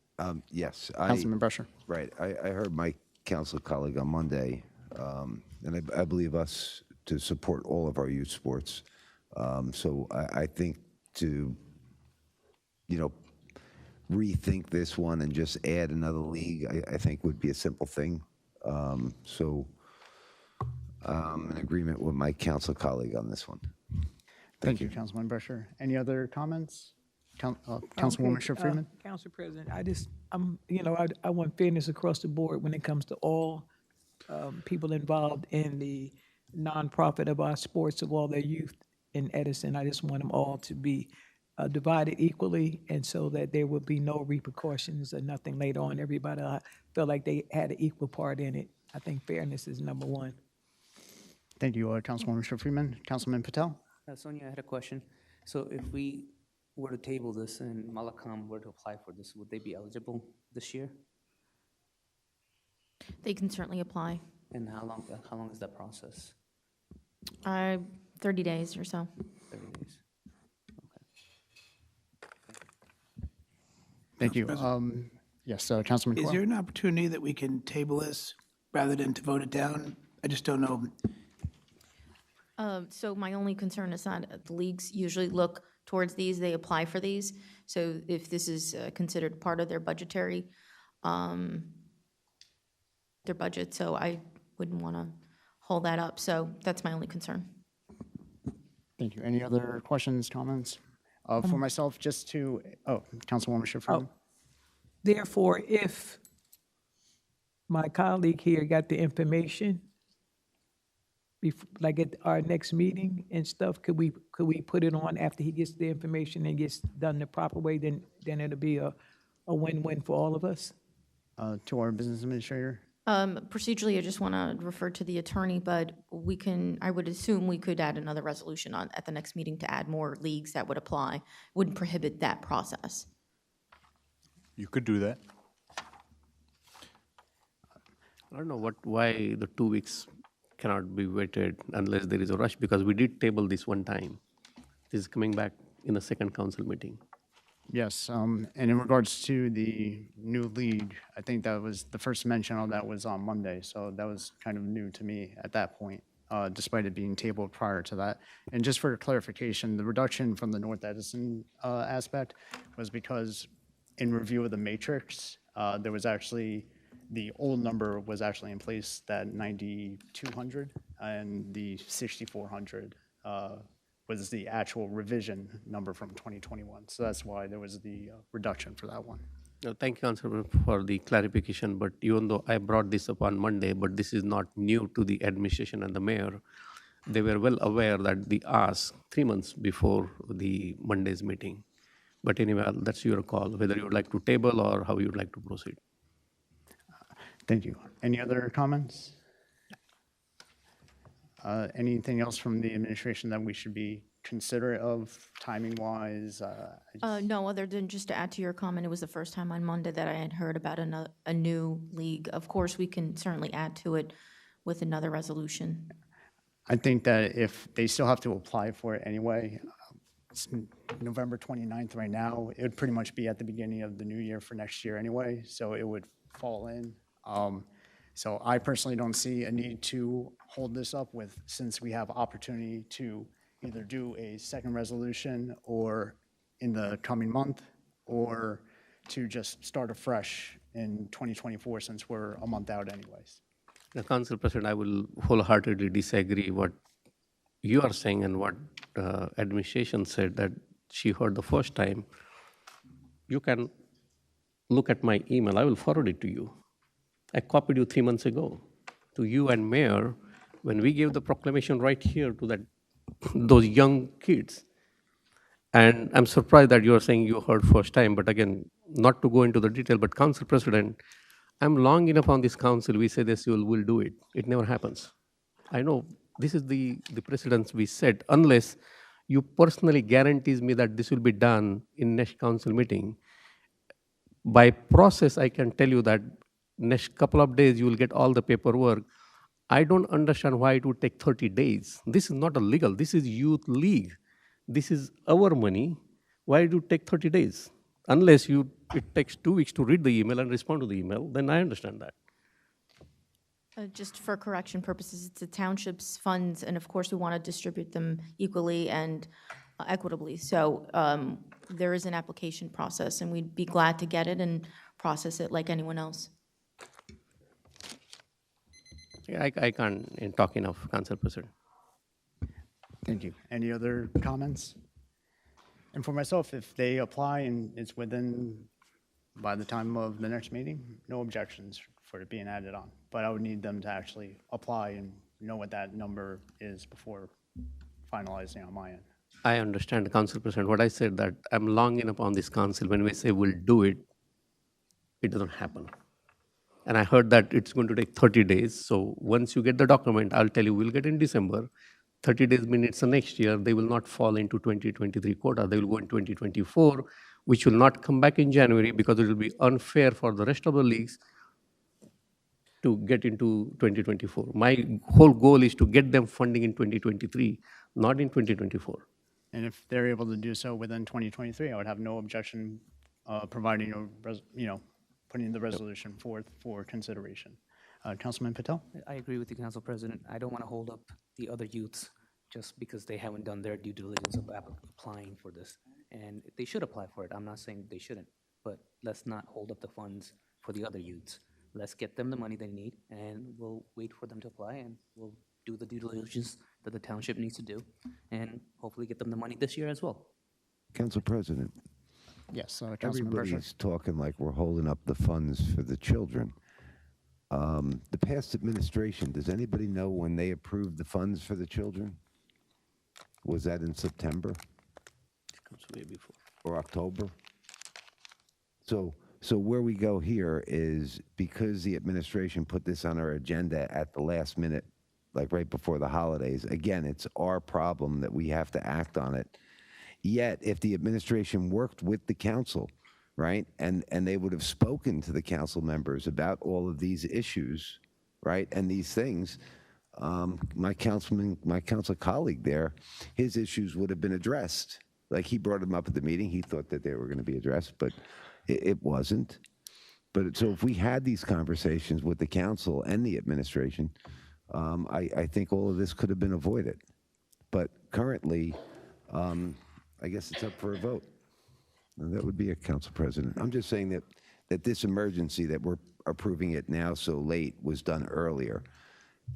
[SPEAKER 7] Yes.
[SPEAKER 1] Councilman Brescher.
[SPEAKER 7] Right. I heard my council colleague on Monday, and I believe us to support all of our youth sports. So I think to, rethink this one and just add another league, I think would be a simple thing. So I'm in agreement with my council colleague on this one.
[SPEAKER 1] Thank you, Councilman Brescher. Any other comments? Councilwoman Freeman?
[SPEAKER 5] Council President, I want fairness across the board when it comes to all people involved in the nonprofit of our sports, of all their youth in Edison. I just want them all to be divided equally, and so that there will be no repercussions or nothing later on. Everybody felt like they had an equal part in it. I think fairness is number one.
[SPEAKER 1] Thank you, Councilwoman Freeman. Councilman Patel?
[SPEAKER 6] Sonia, I had a question. So if we were to table this and Mallakhamb were to apply for this, would they be eligible this year?
[SPEAKER 11] They can certainly apply.
[SPEAKER 6] And how long is that process?
[SPEAKER 11] 30 days or so.
[SPEAKER 6] 30 days.
[SPEAKER 1] Thank you. Yes, Councilman
[SPEAKER 10] Is
[SPEAKER 1] Coyle?
[SPEAKER 10] there an opportunity that we can table this rather than to vote it down? I just don't know.
[SPEAKER 11] So my only concern is that the leagues usually look towards these, they apply for these. So if this is considered part of their budgetary, their budget, so I wouldn't want to hold that up. So that's my only concern.
[SPEAKER 1] Thank you. Any other questions, comments? For myself, just to, Councilwoman Freeman?
[SPEAKER 5] Therefore, if my colleague here got the information, like at our next meeting and stuff, could we put it on after he gets the information and gets done the proper way, then it'll be a win-win for all of us?
[SPEAKER 1] To our business administrator?
[SPEAKER 11] Procedurally, I just want to refer to the attorney, but I would assume we could add another resolution at the next meeting to add more leagues that would apply, wouldn't prohibit that process.
[SPEAKER 2] You could do that.
[SPEAKER 4] I don't know why the 2 weeks cannot be waited unless there is a rush, because we did table this one time. This is coming back in the second council meeting.
[SPEAKER 1] Yes, and in regards to the new league, I think that was, the first mention of that was on Monday, so that was kind of new to me at that point, despite it being tabled prior to that. And just for clarification, the reduction from the North Edison aspect was because in review of the matrix, there was actually, the old number was actually in place, that 9,200, and the 6,400 was the actual revision number from 2021. So that's why there was the reduction for that one.
[SPEAKER 4] No, thank you, Councilor, for the clarification. But even though I brought this up on Monday, but this is not new to the administration and the mayor, they were well aware that the ask 3 months before the Monday's meeting. But anyway, that's your call, whether you would like to table or how you would like to proceed.
[SPEAKER 1] Thank you. Any other comments? Anything else from the administration that we should be considerate of timing-wise?
[SPEAKER 11] No, other than just to add to your comment, it was the first time on Monday that I had heard about a new league. Of course, we can certainly add to it with another resolution.
[SPEAKER 1] I think that if they still have to apply for it anyway, it's November 29th right now, it would pretty much be at the beginning of the new year for next year anyway, so it would fall in. So I personally don't see a need to hold this up with, since we have opportunity to either do a second resolution or in the coming month, or to just start afresh in 2024 since we're a month out anyways.
[SPEAKER 4] Now, Council President, I will wholeheartedly disagree what you are saying and what administration said that she heard the first time. You can look at my email. I will forward it to you. I copied you 3 months ago to you and Mayor when we gave the proclamation right here to that those young kids. And I'm surprised that you are saying you heard first time, but again, not to go into the detail, but Council President, I'm long enough on this council, we say this, we'll do it. It never happens. I know this is the precedence we set, unless you personally guarantees me that this will be done in next council meeting. By process, I can tell you that next couple of days, you will get all the paperwork. I don't understand why it would take 30 days. This is not illegal. This is youth league. This is our money. Why do it take 30 days? Unless it takes 2 weeks to read the email and respond to the email, then I understand that.
[SPEAKER 11] Just for correction purposes, it's the township's funds, and of course, we want to distribute them equally and equitably. So there is an application process, and we'd be glad to get it and process it like anyone else.
[SPEAKER 4] I can't talk enough, Council President.
[SPEAKER 1] Thank you. Any other comments? And for myself, if they apply and it's within, by the time of the next meeting, no objections for it being added on. But I would need them to actually apply and know what that number is before finalizing on my end.
[SPEAKER 4] I understand, Council President. What I said that I'm long enough on this council, when we say we'll do it, it doesn't happen. And I heard that it's going to take 30 days. So once you get the document, I'll tell you we'll get in December. 30 days means the next year. They will not fall into 2023 quota. They will go in 2024, which will not come back in January because it will be unfair for the rest of the leagues to get into 2024. My whole goal is to get them funding in 2023, not in 2024.
[SPEAKER 1] And if they're able to do so within 2023, I would have no objection providing putting the resolution forth for consideration. Councilman Patel?
[SPEAKER 6] I agree with you, Council President. I don't want to hold up the other youths just because they haven't done their due diligence of applying for this. And they should apply for it. I'm not saying they shouldn't, but let's not hold up the funds for the other youths. Let's get them the money they need, and we'll wait for them to apply, and we'll do the due diligence that the township needs to do, and hopefully get them the money this year as well.
[SPEAKER 7] Council President,
[SPEAKER 1] Yes, Councilman Berger.
[SPEAKER 7] everybody's talking like we're holding up the funds for the children. The past administration, does anybody know when they approved the funds for the children? Was that in September
[SPEAKER 4] It comes way before.
[SPEAKER 7] or October? So where we go here is because the administration put this on our agenda at the last minute, like right before the holidays, again, it's our problem that we have to act on it. Yet, if the administration worked with the council, right, and they would have spoken to the council members about all of these issues, right, and these things, my council colleague there, his issues would have been addressed. Like, he brought them up at the meeting. He thought that they were going to be addressed, but it wasn't. But so if we had these conversations with the council and the administration, I think all of this could have been avoided. But currently, I guess it's up for a vote. And that would be a council president. I'm just saying that this emergency that we're approving it now so late was done earlier.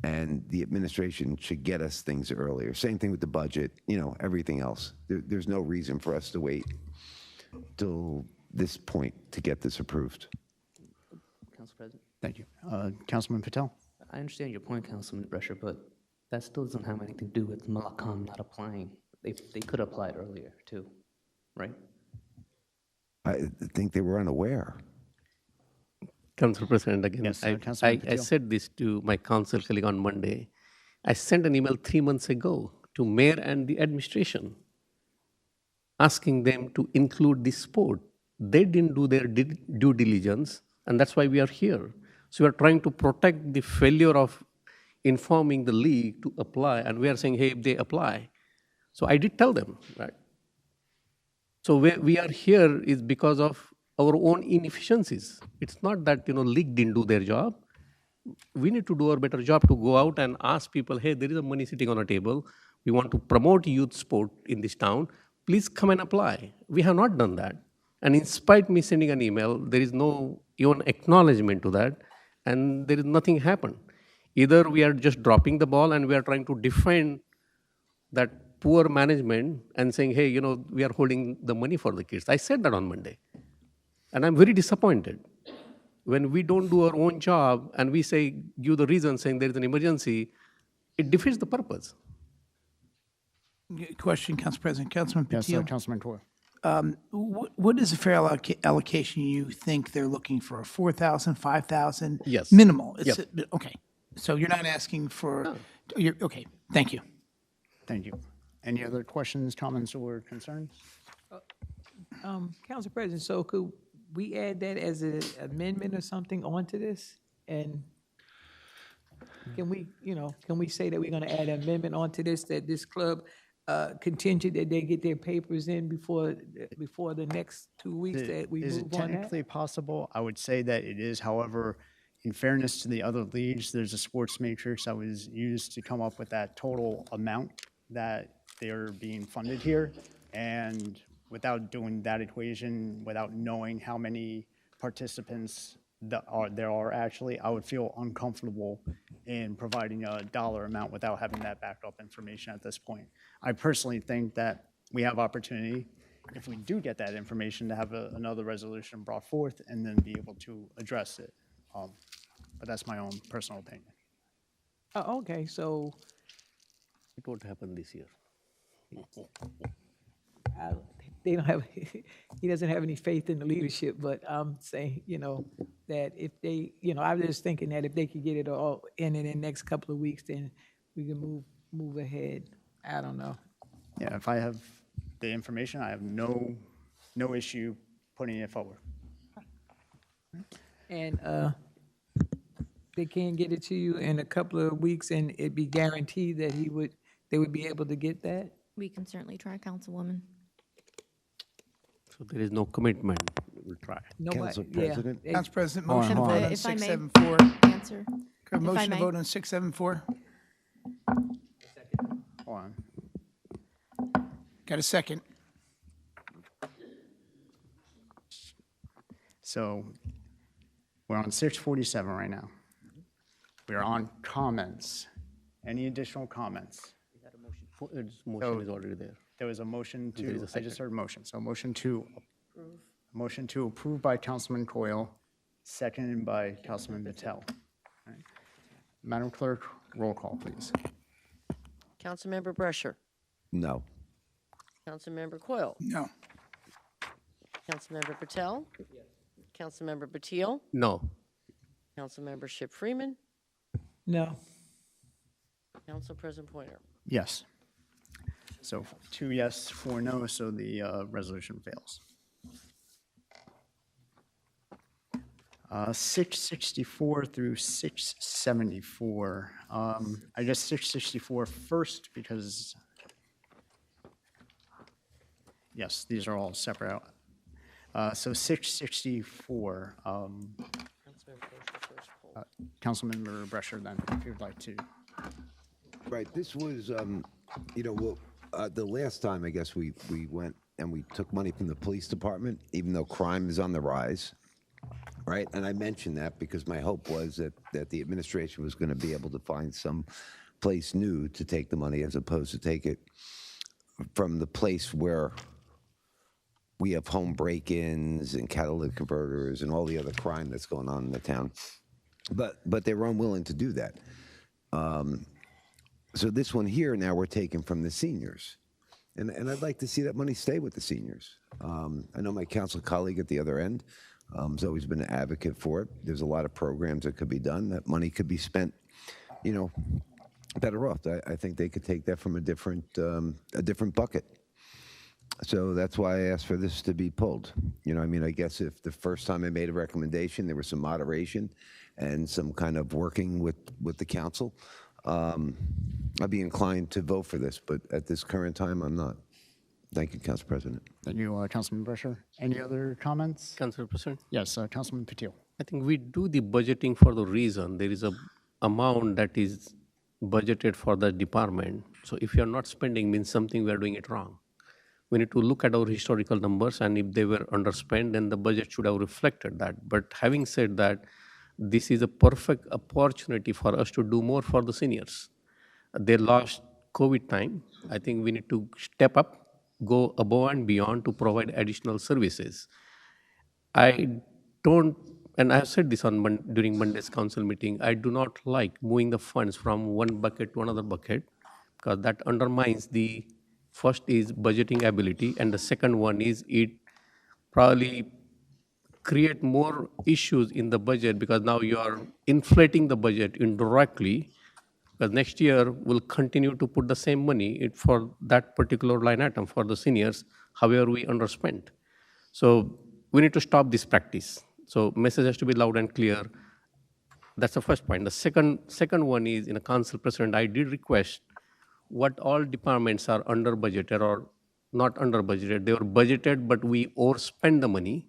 [SPEAKER 7] And the administration should get us things earlier. Same thing with the budget, everything else. There's no reason for us to wait till this point to get this approved.
[SPEAKER 6] Council President?
[SPEAKER 1] Thank you. Councilman Patel?
[SPEAKER 6] I understand your point, Councilman Brescher, but that still doesn't have anything to do with Malakam not applying. They could have applied earlier, too, right?
[SPEAKER 7] I think they were unaware.
[SPEAKER 4] Council President, again,
[SPEAKER 1] Yes, Councilman
[SPEAKER 4] I
[SPEAKER 1] Patel.
[SPEAKER 4] said this to my council colleague on Monday. I sent an email 3 months ago to mayor and the administration, asking them to include this sport. They didn't do their due diligence, and that's why we are here. So we are trying to protect the failure of informing the league to apply, and we are saying, hey, if they apply. So I did tell them, right? So we are here is because of our own inefficiencies. It's not that, league didn't do their job. We need to do a better job to go out and ask people, hey, there is a money sitting on a table. We want to promote youth sport in this town. Please come and apply. We have not done that. And in spite me sending an email, there is no even acknowledgement to that, and there is nothing happened. Either we are just dropping the ball and we are trying to defend that poor management and saying, hey, we are holding the money for the kids. I said that on Monday. And I'm very disappointed. When we don't do our own job and we say, give the reason saying there is an emergency, it defeats the purpose.
[SPEAKER 10] Question, Council President. Councilman
[SPEAKER 1] Yes,
[SPEAKER 10] Patil.
[SPEAKER 1] Councilman Toyle.
[SPEAKER 10] What is a fair allocation you think they're looking for? 4,000, 5,000?
[SPEAKER 4] Yes.
[SPEAKER 10] Minimal?
[SPEAKER 4] Yep.
[SPEAKER 10] Okay. So you're not asking for, okay, thank you.
[SPEAKER 1] Thank you. Any other questions, comments, or concerns?
[SPEAKER 5] Council President, so could we add that as an amendment or something onto this? And can we say that we're gonna add an amendment onto this, that this club contingent that they get their papers in before the next 2 weeks, that we
[SPEAKER 1] Is
[SPEAKER 5] move
[SPEAKER 1] it
[SPEAKER 5] on that?
[SPEAKER 1] technically possible? I would say that it is. However, in fairness to the other leagues, there's a sports matrix that was used to come up with that total amount that they're being funded here. And without doing that equation, without knowing how many participants there are actually, I would feel uncomfortable in providing a dollar amount without having that backed up information at this point. I personally think that we have opportunity, if we do get that information, to have another resolution brought forth and then be able to address it. But that's my own personal opinion.
[SPEAKER 5] Oh, okay, so
[SPEAKER 4] It won't happen this year.
[SPEAKER 5] they don't have, he doesn't have any faith in the leadership, but I'm saying, that if they, I was just thinking that if they could get it all in the next couple of weeks, then we can move ahead. I don't know.
[SPEAKER 1] Yeah, if I have the information, I have no issue putting it forward.
[SPEAKER 5] And they can get it to you in a couple of weeks, and it'd be guaranteed that they would be able to get that?
[SPEAKER 11] We can certainly try, Councilwoman.
[SPEAKER 4] So there is no commitment. We'll try.
[SPEAKER 7] Council
[SPEAKER 5] Yeah.
[SPEAKER 7] President?
[SPEAKER 10] Council President,
[SPEAKER 1] Hold on,
[SPEAKER 10] motion to
[SPEAKER 1] hold
[SPEAKER 10] vote
[SPEAKER 1] on.
[SPEAKER 10] on
[SPEAKER 11] If I may
[SPEAKER 10] 674.
[SPEAKER 11] answer.
[SPEAKER 10] Could
[SPEAKER 11] If I
[SPEAKER 10] motion to
[SPEAKER 11] may.
[SPEAKER 10] vote on 674?
[SPEAKER 1] Hold on.
[SPEAKER 10] Got a second?
[SPEAKER 1] So we're on 647 right now. We're on comments. Any additional comments?
[SPEAKER 4] Motion is already there.
[SPEAKER 1] There was a motion
[SPEAKER 4] There is
[SPEAKER 1] to,
[SPEAKER 4] a
[SPEAKER 1] I
[SPEAKER 4] second.
[SPEAKER 1] just heard motion. So motion to approve by Councilman Coyle, seconded by Councilman Patel. All right. Madam Clerk, roll call, please.
[SPEAKER 3] Councilmember Brescher.
[SPEAKER 7] No.
[SPEAKER 3] Councilmember Coyle.
[SPEAKER 10] No.
[SPEAKER 3] Councilmember Patel. Councilmember Batil.
[SPEAKER 4] No.
[SPEAKER 3] Councilmember Ship Freeman.
[SPEAKER 5] No.
[SPEAKER 3] Council President Pointer.
[SPEAKER 1] Yes. So 2 yes, 4 no, so the resolution fails. 664 through 674. I guess 664 first because, yes, these are all separate. So 664, Councilmember Brescher then, if you'd like to.
[SPEAKER 7] Right, this was, the last time, I guess, we went and we took money from the police department, even though crime is on the rise, right? And I mentioned that because my hope was that the administration was going to be able to find some place new to take the money as opposed to take it from the place where we have home break-ins and catalytic converters and all the other crime that's going on in the town. But they were unwilling to do that. So this one here now we're taking from the seniors. And I'd like to see that money stay with the seniors. I know my council colleague at the other end has always been an advocate for it. There's a lot of programs that could be done. That money could be spent, better off. I think they could take that from a different bucket. So that's why I asked for this to be pulled. You know, I mean, I guess if the first time I made a recommendation, there was some moderation and some kind of working with the council, I'd be inclined to vote for this, but at this current time, I'm not. Thank you, Council President.
[SPEAKER 1] Thank you, Councilman Brescher. Any other comments?
[SPEAKER 4] Councilor President,
[SPEAKER 1] Yes, Councilman Patil.
[SPEAKER 4] I think we do the budgeting for the reason. There is a amount that is budgeted for the department. So if you're not spending, means something we are doing it wrong. We need to look at our historical numbers, and if they were underspent, then the budget should have reflected that. But having said that, this is a perfect opportunity for us to do more for the seniors. They lost COVID time. I think we need to step up, go above and beyond to provide additional services. I don't, and I have said this on during Monday's council meeting, I do not like moving the funds from one bucket to another bucket, because that undermines the first is budgeting ability, and the second one is it probably create more issues in the budget, because now you are inflating the budget indirectly, because next year we'll continue to put the same money for that particular line item for the seniors, however we underspent. So we need to stop this practice. So message has to be loud and clear. That's the first point. The second one is, in a council president, I did request what all departments are under budgeted or not under budgeted. They were budgeted, but we overspend the money.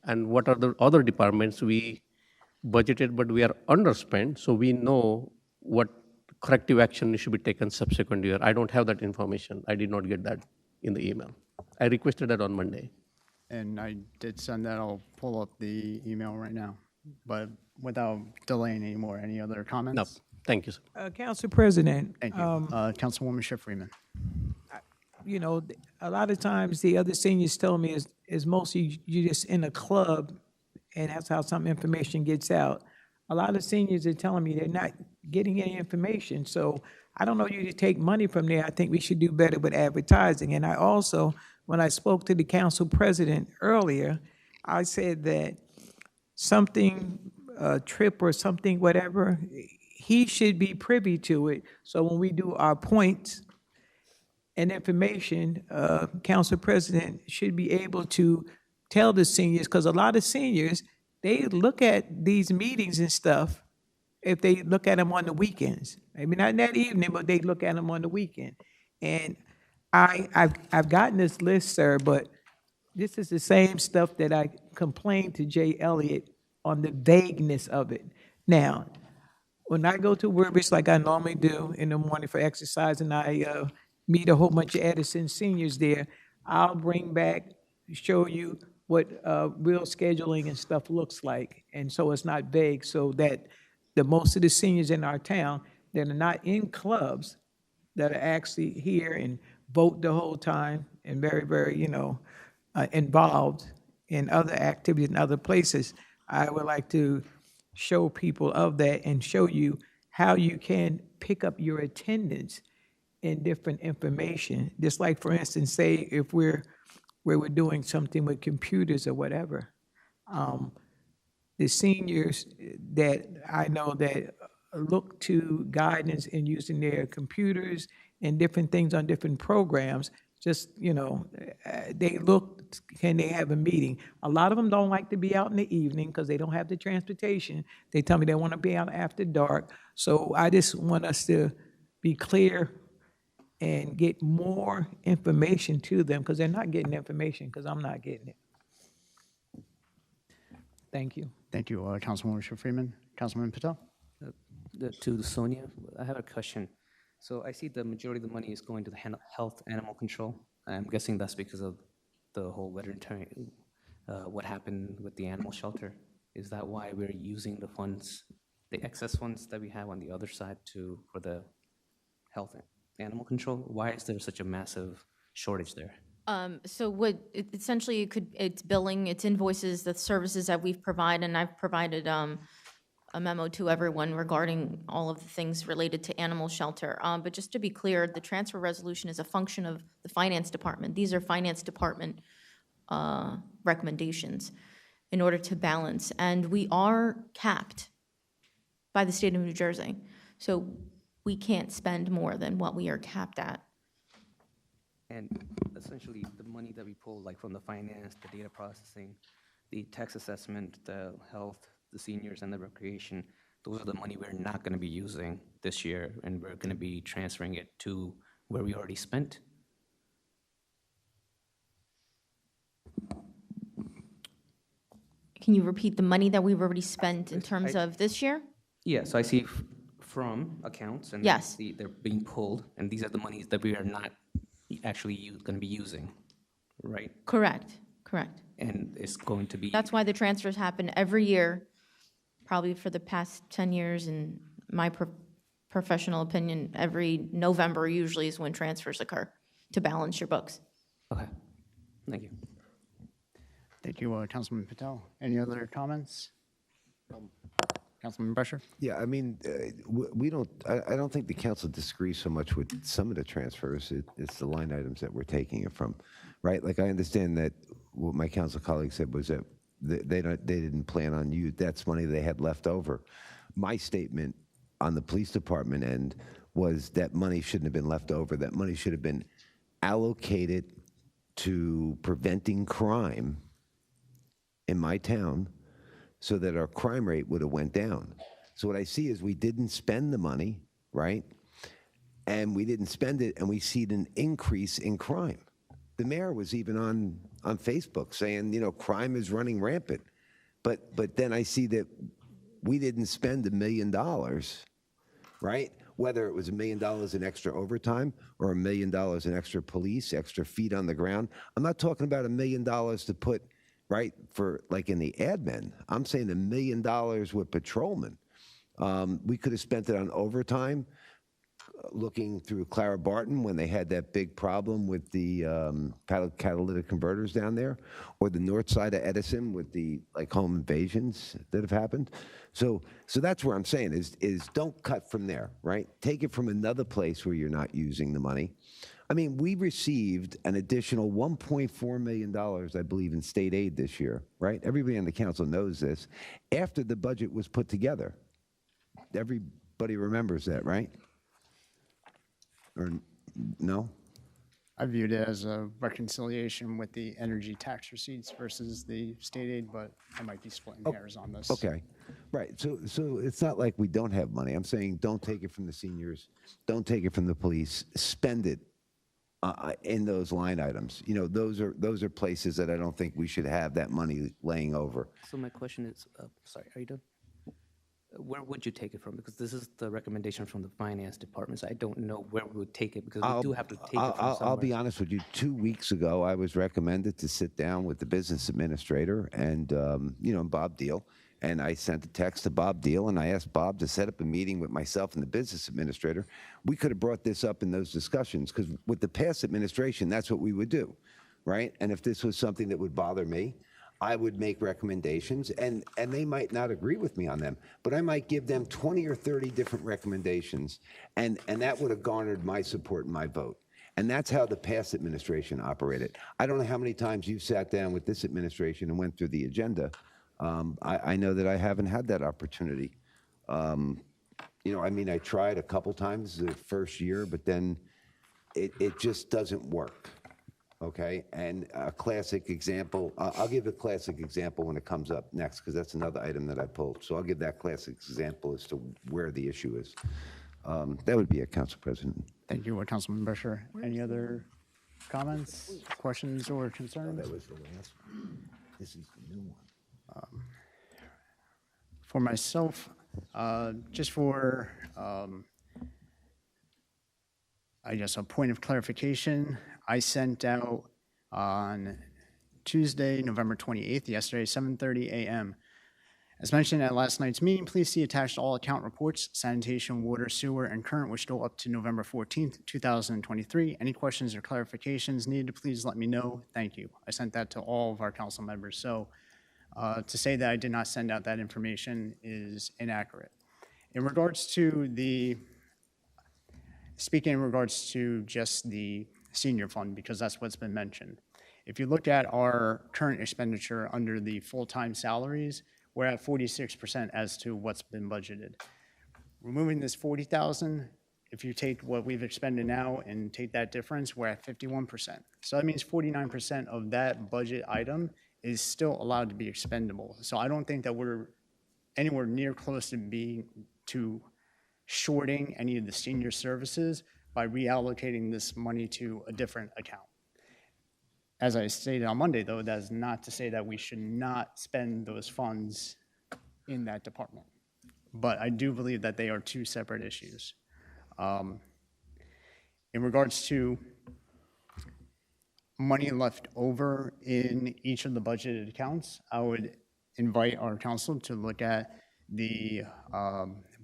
[SPEAKER 4] And what are the other departments we budgeted, but we are underspent, so we know what corrective action should be taken subsequent year. I don't have that information. I did not get that in the email. I requested that on Monday.
[SPEAKER 1] And I did send that. I'll pull up the email right now. But without delaying anymore, any other comments?
[SPEAKER 4] No, thank you, sir.
[SPEAKER 5] Council President.
[SPEAKER 1] Thank you. Councilwoman Schiff Freeman.
[SPEAKER 5] You know, a lot of times the other seniors tell me is mostly you just in a club, and that's how some information gets out. A lot of seniors are telling me they're not getting any information. So I don't know you to take money from there. I think we should do better with advertising. And I also, when I spoke to the council president earlier, I said that something, a trip or something, whatever, he should be privy to it. So when we do our points and information, council president should be able to tell the seniors, because a lot of seniors, they look at these meetings and stuff if they look at them on the weekends. Maybe not that evening, but they look at them on the weekend. And I've gotten this list, sir, but this is the same stuff that I complained to Jay Elliott on the vagueness of it. Now, when I go to Woodbridge like I normally do in the morning for exercise, and I meet a whole bunch of Edison seniors there, I'll bring back, show you what real scheduling and stuff looks like. And so it's not vague, so that most of the seniors in our town that are not in clubs, that are actually here and vote the whole time and very, very, involved in other activities in other places, I would like to show people of that and show you how you can pick up your attendance in different information. Just like, for instance, say if we're doing something with computers or whatever, the seniors that I know that look to guidance in using their computers and different things on different programs, just, they look, can they have a meeting? A lot of them don't like to be out in the evening because they don't have the transportation. They tell me they want to be out after dark. So I just want us to be clear and get more information to them, because they're not getting information, because I'm not getting it. Thank you.
[SPEAKER 1] Thank you, Councilwoman Schiff Freeman. Councilman Patel.
[SPEAKER 6] To Sonia, I have a question. So I see the majority of the money is going to the health animal control. I'm guessing that's because of the whole veterinary, what happened with the animal shelter. Is that why we're using the funds, the excess funds that we have on the other side for the health animal control? Why is there such a massive shortage there?
[SPEAKER 11] So what essentially it's billing, it's invoices, the services that we've provided, and I've provided a memo to everyone regarding all of the things related to animal shelter. But just to be clear, the transfer resolution is a function of the finance department. These are finance department recommendations in order to balance, and we are capped by the state of New Jersey. So we can't spend more than what we are capped at.
[SPEAKER 6] And essentially, the money that we pull, like from the finance, the data processing, the tax assessment, the health, the seniors, and the recreation, those are the money we're not going to be using this year, and we're going to be transferring it to where we already spent.
[SPEAKER 11] Can you repeat the money that we've already spent in terms of this year?
[SPEAKER 6] Yeah, so I see from accounts, and
[SPEAKER 11] Yes.
[SPEAKER 6] they're being pulled, and these are the monies that we are not actually going to be using, right?
[SPEAKER 11] Correct, correct.
[SPEAKER 6] And it's going to be.
[SPEAKER 11] That's why the transfers happen every year, probably for the past 10 years, in my professional opinion, every November usually is when transfers occur to balance your books.
[SPEAKER 6] Okay, thank you.
[SPEAKER 1] Thank you, Councilman Patel. Any other comments? Councilman Brescher?
[SPEAKER 7] Yeah, I mean, I don't think the council disagrees so much with some of the transfers. It's the line items that we're taking it from, right? Like, I understand that what my council colleague said was that they didn't plan on you. That's money they had left over. My statement on the police department end was that money shouldn't have been left over. That money should have been allocated to preventing crime in my town so that our crime rate would have went down. So what I see is we didn't spend the money, right? And we didn't spend it, and we see an increase in crime. The mayor was even on Facebook saying, you know, crime is running rampant. But then I see that we didn't spend $1 million, right? Whether it was $1 million in extra overtime or $1 million in extra police, extra feet on the ground. I'm not talking about $1 million to put, right, for like in the admin. I'm saying $1 million with patrolmen. We could have spent it on overtime, looking through Clara Barton when they had that big problem with the catalytic converters down there, or the north side of Edison with the like home invasions that have happened. So that's where I'm saying is don't cut from there, right? Take it from another place where you're not using the money. I mean, we received an additional $1.4 million, I believe, in state aid this year, right? Everybody on the council knows this. After the budget was put together, everybody remembers that, right? Or no?
[SPEAKER 1] I viewed it as a reconciliation with the energy tax receipts versus the state aid, but I might be splitting hairs on this.
[SPEAKER 7] Okay, right. So it's not like we don't have money. I'm saying don't take it from the seniors, don't take it from the police, spend it in those line items. You know, those are places that I don't think we should have that money laying over.
[SPEAKER 6] So my question is, sorry, are you done? Where would you take it from? Because this is the recommendation from the finance department, so I don't know where we would take it, because we do have to take it from somewhere.
[SPEAKER 7] I'll be honest with you. 2 weeks ago, I was recommended to sit down with the business administrator and, Bob Deal. And I sent a text to Bob Deal, and I asked Bob to set up a meeting with myself and the business administrator. We could have brought this up in those discussions, because with the past administration, that's what we would do, right? And if this was something that would bother me, I would make recommendations, and they might not agree with me on them, but I might give them 20 or 30 different recommendations, and that would have garnered my support and my vote. And that's how the past administration operated. I don't know how many times you've sat down with this administration and went through the agenda. I know that I haven't had that opportunity. I tried a couple times the first year, but then it just doesn't work. Okay, and a classic example, I'll give a classic example when it comes up next, because that's another item that I pulled. So I'll give that classic example as to where the issue is. That would be it, Council President.
[SPEAKER 1] Thank you, Councilman Brescher. Any other comments, questions, or concerns?
[SPEAKER 7] That was the last one. This is the new one.
[SPEAKER 1] For myself, just for, I guess, a point of clarification, I sent out on Tuesday, November 28th, yesterday, 7:30 a.m. As mentioned at last night's meeting, please see attached all account reports, sanitation, water, sewer, and current, which go up to November 14th, 2023. Any questions or clarifications needed, please let me know. Thank you. I sent that to all of our council members. So to say that I did not send out that information is inaccurate. Speaking in regards to just the senior fund, because that's what's been mentioned. If you look at our current expenditure under the full-time salaries, we're at 46% as to what's been budgeted. Removing this $40,000 if you take what we've expended now and take that difference, we're at 51%. So that means 49% of that budget item is still allowed to be expendable. So I don't think that we're anywhere near close to shorting any of the senior services by reallocating this money to a different account. As I stated on Monday, though, that is not to say that we should not spend those funds in that department. But I do believe that they are two separate issues. In regards to money left over in each of the budgeted accounts, I would invite our council to look at the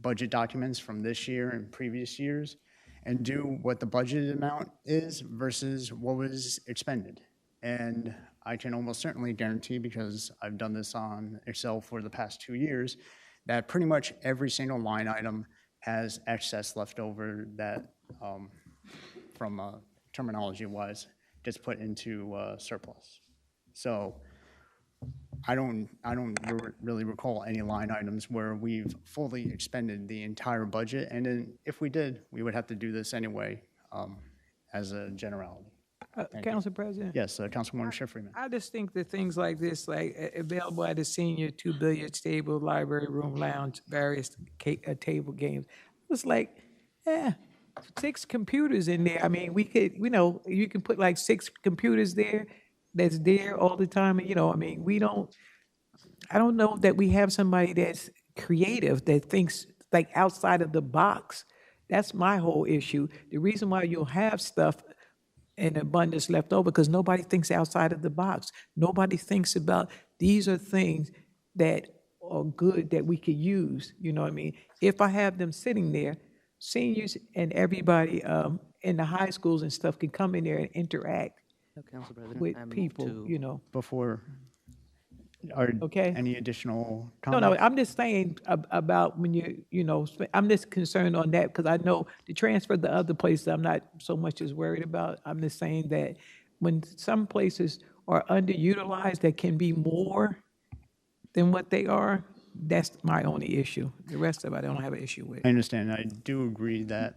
[SPEAKER 1] budget documents from this year and previous years and do what the budgeted amount is versus what was expended. And I can almost certainly guarantee, because I've done this on Excel for the past 2 years, that pretty much every single line item has excess left over that, from terminology-wise, gets put into surplus. So I don't really recall any line items where we've fully expended the entire budget. And then if we did, we would have to do this anyway, as a generality.
[SPEAKER 5] Council President?
[SPEAKER 1] Yes, Councilwoman Schiff-Freeman.
[SPEAKER 5] I just think that things like this, like available at a senior, 2 billiard table, library, room, lounge, various table games. It's like, 6 computers in there. I mean, we could, you can put like 6 computers there that's there all the time. And, I mean, I don't know that we have somebody that's creative, that thinks like outside of the box. That's my whole issue. The reason why you'll have stuff in abundance left over, because nobody thinks outside of the box. Nobody thinks about, these are things that are good that we could use, you know what I mean? If I have them sitting there, seniors and everybody in the high schools and stuff can come in there and interact
[SPEAKER 6] Council President,
[SPEAKER 5] with
[SPEAKER 6] I move
[SPEAKER 5] people,
[SPEAKER 6] to-
[SPEAKER 1] Before, are
[SPEAKER 5] Okay.
[SPEAKER 1] any additional
[SPEAKER 5] No,
[SPEAKER 1] comments?
[SPEAKER 5] I'm just saying about when I'm just concerned on that, because I know the transfer to other places, I'm not so much as worried about. I'm just saying that when some places are underutilized, that can be more than what they are, that's my only issue. The rest of it, I don't have an issue with.
[SPEAKER 1] I understand. I do agree that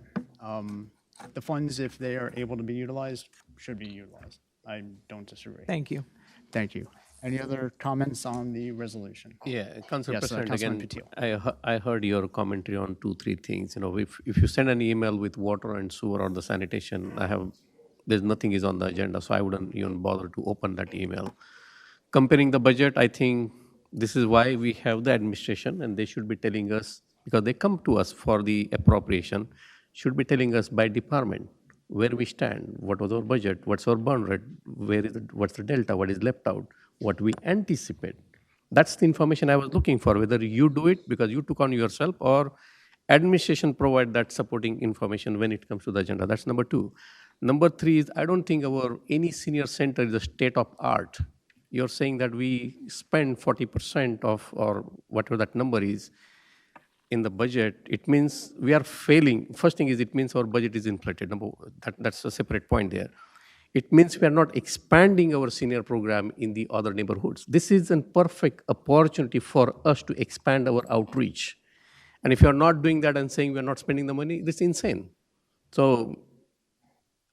[SPEAKER 1] the funds, if they are able to be utilized, should be utilized. I don't disagree.
[SPEAKER 5] Thank you.
[SPEAKER 1] Thank you. Any other comments on the resolution?
[SPEAKER 4] Yeah, Council
[SPEAKER 1] Yes,
[SPEAKER 4] President,
[SPEAKER 1] Councilman
[SPEAKER 4] again,
[SPEAKER 1] Patil.
[SPEAKER 4] I heard your commentary on 2-3 things. If you send an email with water and sewer or the sanitation, there's nothing is on the agenda, so I wouldn't even bother to open that email. Comparing the budget, I think this is why we have the administration, and they should be telling us, because they come to us for the appropriation, should be telling us by department where we stand, what was our budget, what's our burn rate, what's the delta, what is left out, what we anticipate. That's the information I was looking for, whether you do it because you took on yourself or administration provide that supporting information when it comes to the agenda. That's number 2. Number 3 is, I don't think any senior center is a state of art. You're saying that we spend 40% of, or whatever that number is, in the budget. It means we are failing. First thing is, it means our budget is inflated. That's a separate point there. It means we are not expanding our senior program in the other neighborhoods. This is a perfect opportunity for us to expand our outreach. And if you're not doing that and saying we're not spending the money, this is insane. So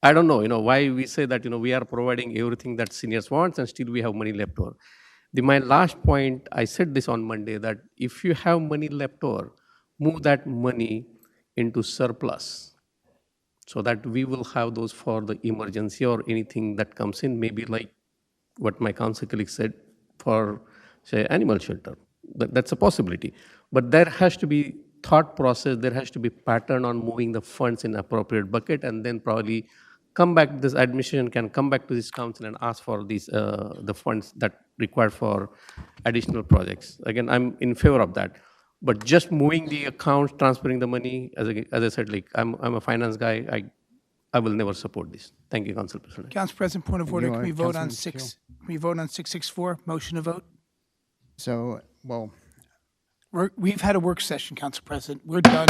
[SPEAKER 4] I don't know, why we say that, we are providing everything that seniors want and still we have money left over. My last point, I said this on Monday, that if you have money left over, move that money into surplus so that we will have those for the emergency or anything that comes in, maybe like what my council colleague said for, say, animal shelter. That's a possibility. But there has to be thought process, there has to be pattern on moving the funds in appropriate bucket, and then probably come back, this administration can come back to this council and ask for these the funds that required for additional projects. Again, I'm in favor of that. But just moving the accounts, transferring the money, as I said, like I'm a finance guy, I will never support this. Thank you, Council President.
[SPEAKER 10] Council President, point of order.
[SPEAKER 1] You
[SPEAKER 10] Can
[SPEAKER 1] are
[SPEAKER 10] we vote on
[SPEAKER 1] Councilman Patil.
[SPEAKER 10] Can we vote on 664? Motion to vote?
[SPEAKER 1] So, well,
[SPEAKER 10] We've had a work session, Council President. We're done.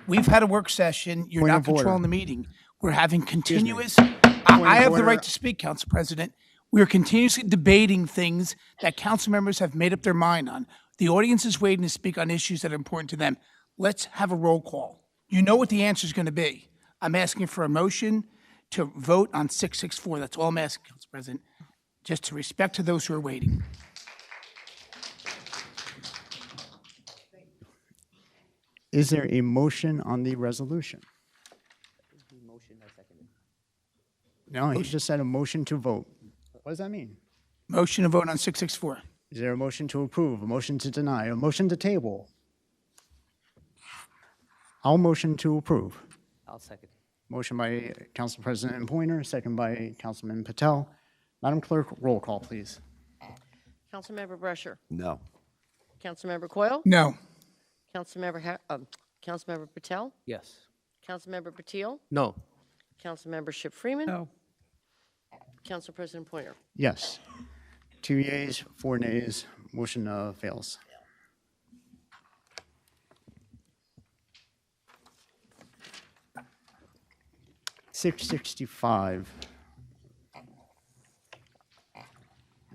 [SPEAKER 10] We've had a work session. You're
[SPEAKER 1] Point
[SPEAKER 10] not
[SPEAKER 1] of order.
[SPEAKER 10] controlling the meeting. We're having continuous.
[SPEAKER 1] Point
[SPEAKER 10] I
[SPEAKER 1] of
[SPEAKER 10] have the
[SPEAKER 1] order.
[SPEAKER 10] right to speak, Council President. We are continuously debating things that council members have made up their mind on. The audience is waiting to speak on issues that are important to them. Let's have a roll call. You know what the answer is going to be. I'm asking for a motion to vote on 664. That's all I'm asking, Council President, just to respect to those who are waiting.
[SPEAKER 1] Is there a motion on the resolution? No, he just said a motion to vote. What does that mean?
[SPEAKER 10] Motion to vote on 664.
[SPEAKER 1] Is there a motion to approve, a motion to deny, a motion to table? I'll motion to approve.
[SPEAKER 6] I'll second.
[SPEAKER 1] Motion by Council President Pointer, second by Councilman Patel. Madam Clerk, roll call, please.
[SPEAKER 3] Councilmember Brescher.
[SPEAKER 7] No.
[SPEAKER 3] Councilmember Coyle.
[SPEAKER 10] No.
[SPEAKER 3] Councilmember Patel.
[SPEAKER 6] Yes.
[SPEAKER 3] Councilmember Patil.
[SPEAKER 4] No.
[SPEAKER 3] Councilmember Ship Freeman.
[SPEAKER 5] No.
[SPEAKER 3] Council President Pointer.
[SPEAKER 1] Yes. 2 yeas, 4 nays, motion fails. $665.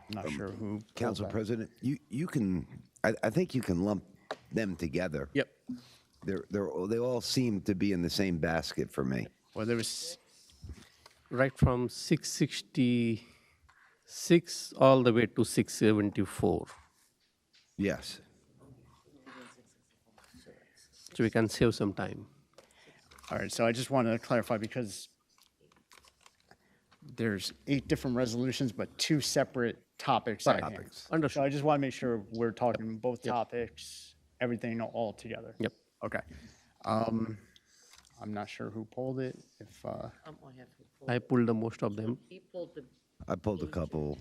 [SPEAKER 1] Not sure who. pulled
[SPEAKER 7] Council
[SPEAKER 1] that.
[SPEAKER 7] President, you can, I think you can lump them together.
[SPEAKER 4] Yep.
[SPEAKER 7] They all seem to be in the same basket for me.
[SPEAKER 1] Well, there was,
[SPEAKER 4] Right from 666 all the way to 674.
[SPEAKER 7] Yes.
[SPEAKER 4] So we can save some time.
[SPEAKER 1] all right, so I just want to clarify because there's 8 different resolutions, but 2 separate topics at hand.
[SPEAKER 4] Understood.
[SPEAKER 1] So I just want to make sure we're talking both topics, everything all together.
[SPEAKER 4] Yep.
[SPEAKER 1] Okay. I'm not sure who pulled it. If
[SPEAKER 4] I pulled the most of them.
[SPEAKER 3] He pulled the
[SPEAKER 7] I pulled a couple,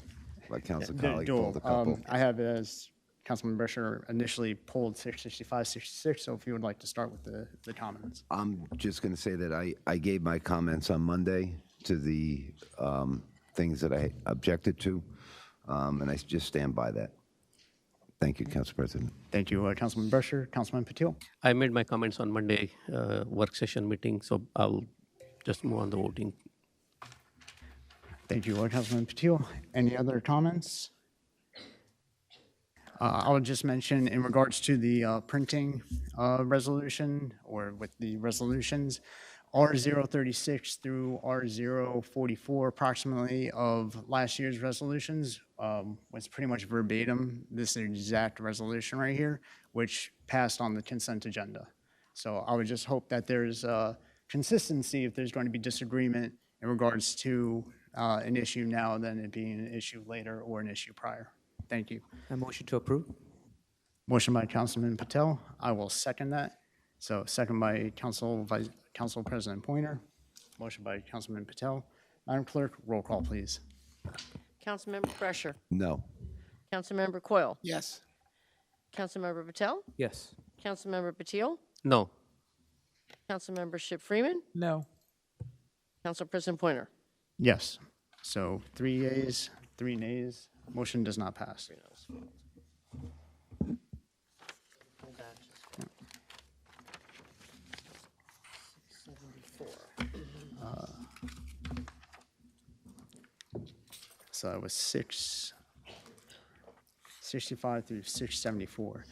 [SPEAKER 7] my council
[SPEAKER 1] the
[SPEAKER 7] colleague
[SPEAKER 1] dual,
[SPEAKER 7] pulled a couple.
[SPEAKER 1] I have it as Councilman Brescher initially pulled 665, 66. So if you would like to start with the comments.
[SPEAKER 7] I'm just going to say that I gave my comments on Monday to the things that I objected to, and I just stand by that. Thank you, Council President.
[SPEAKER 1] Thank you, Councilman Brescher. Councilman Patil.
[SPEAKER 4] I made my comments on Monday work session meeting, so I'll just move on the voting.
[SPEAKER 1] Thank you, Councilman Patil. Any other comments? I would just mention in regards to the printing resolution, or with the resolutions, R036 through R044 approximately of last year's resolutions was pretty much verbatim this exact resolution right here, which passed on the consent agenda. So I would just hope that there's consistency if there's going to be disagreement in regards to an issue now than it being an issue later or an issue prior. Thank you.
[SPEAKER 6] A motion to approve?
[SPEAKER 1] Motion by Councilman Patel. I will second that. So second by Council President Pointer. Motion by Councilman Patel. Madam Clerk, roll call, please.
[SPEAKER 3] Councilmember Brescher.
[SPEAKER 7] No.
[SPEAKER 3] Councilmember Coyle.
[SPEAKER 10] Yes.
[SPEAKER 3] Councilmember Patel.
[SPEAKER 6] Yes.
[SPEAKER 3] Councilmember Patil.
[SPEAKER 4] No.
[SPEAKER 3] Councilmember Ship Freeman.
[SPEAKER 5] No.
[SPEAKER 3] Council President Pointer.
[SPEAKER 1] Yes. So 3 yeas, 3 nays. Motion does not pass. So it was 665 through 674.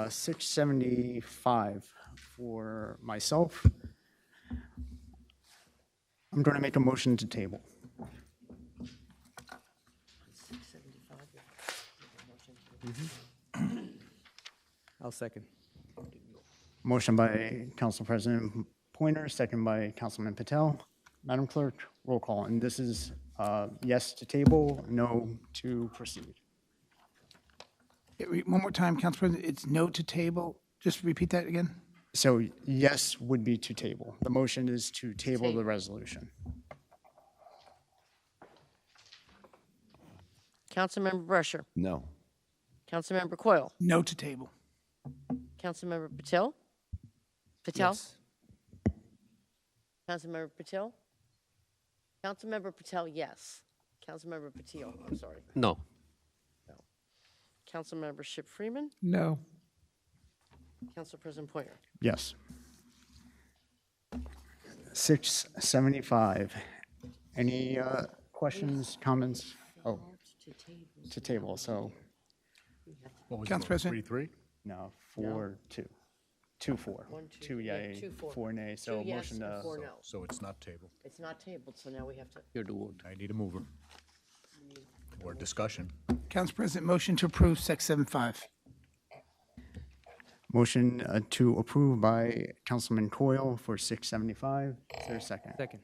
[SPEAKER 1] 675 for myself. I'm going to make a motion to table.
[SPEAKER 6] I'll second.
[SPEAKER 1] Motion by Council President Pointer, second by Councilman Patel. Madam Clerk, roll call. And this is yes to table, no to proceed.
[SPEAKER 10] One more time, Council President, it's no to table. Just repeat that again.
[SPEAKER 1] So yes would be to table. The motion is to table the resolution.
[SPEAKER 3] Councilmember Brescher.
[SPEAKER 7] No.
[SPEAKER 3] Councilmember Coyle.
[SPEAKER 10] No to table.
[SPEAKER 3] Councilmember Patel. Patel.
[SPEAKER 6] Yes.
[SPEAKER 3] Councilmember Patel. Councilmember Patel, yes. Councilmember Patil, I'm sorry.
[SPEAKER 4] No.
[SPEAKER 3] Councilmember Ship Freeman.
[SPEAKER 5] No.
[SPEAKER 3] Council President Pointer.
[SPEAKER 1] Yes. 675. Any questions, comments? Oh, to table, so
[SPEAKER 2] What was
[SPEAKER 10] Council
[SPEAKER 2] it,
[SPEAKER 10] President?
[SPEAKER 2] 3-3?
[SPEAKER 1] no, 4-2. 2-4.
[SPEAKER 3] One, two,
[SPEAKER 1] Two
[SPEAKER 3] yeah,
[SPEAKER 1] yea,
[SPEAKER 3] 2-4.
[SPEAKER 1] 4 nay, so
[SPEAKER 3] Two yes
[SPEAKER 1] motion
[SPEAKER 3] and
[SPEAKER 1] to,
[SPEAKER 3] 4 no.
[SPEAKER 2] So it's not tabled.
[SPEAKER 3] It's not tabled, so now we have to,
[SPEAKER 4] You have to vote.
[SPEAKER 2] I need a mover. Or discussion.
[SPEAKER 10] Council President, motion to approve 675.
[SPEAKER 1] motion to approve by Councilman Coyle for 675. Is there a second?
[SPEAKER 6] Second.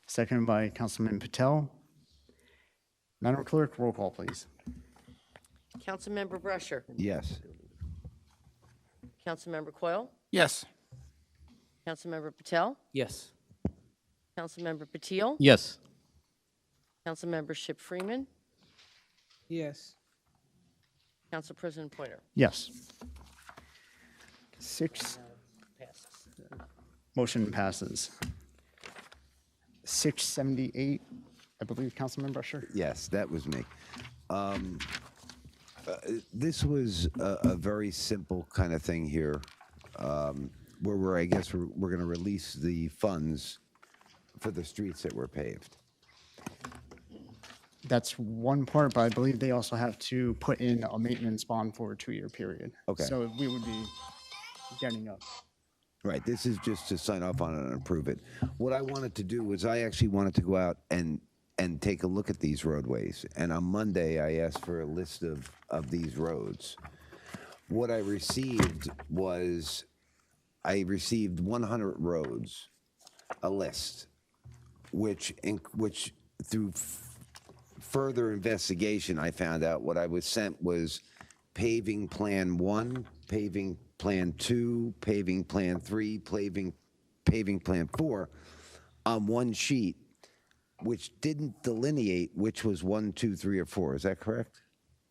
[SPEAKER 1] Second by Councilman Patel. Madam Clerk, roll call, please.
[SPEAKER 3] Councilmember Brusher.
[SPEAKER 7] Yes.
[SPEAKER 3] Councilmember Coyle.
[SPEAKER 10] Yes.
[SPEAKER 3] Councilmember Patel.
[SPEAKER 6] Yes.
[SPEAKER 3] Councilmember Patil.
[SPEAKER 4] Yes.
[SPEAKER 3] Councilmember Ship Freeman.
[SPEAKER 5] Yes.
[SPEAKER 3] Council President Pointer.
[SPEAKER 1] Yes. 6, motion passes. 678, I believe, Councilman Brusher?
[SPEAKER 7] Yes, that was me. This was a very simple kind of thing here, where I guess we're going to release the funds for the streets that were paved.
[SPEAKER 1] That's one part, but I believe they also have to put in a maintenance bond for a 2-year period.
[SPEAKER 7] Okay.
[SPEAKER 1] So we would be getting up.
[SPEAKER 7] Right, this is just to sign off on it and approve it. What I wanted to do was I actually wanted to go out and take a look at these roadways. And on Monday, I asked for a list of these roads. What I received was, I received 100 roads, a list, which through further investigation, I found out what I was sent was paving plan 1, paving plan 2, paving plan 3, paving plan 4 on one sheet, which didn't delineate which was 1, 2, 3, or 4. Is that correct?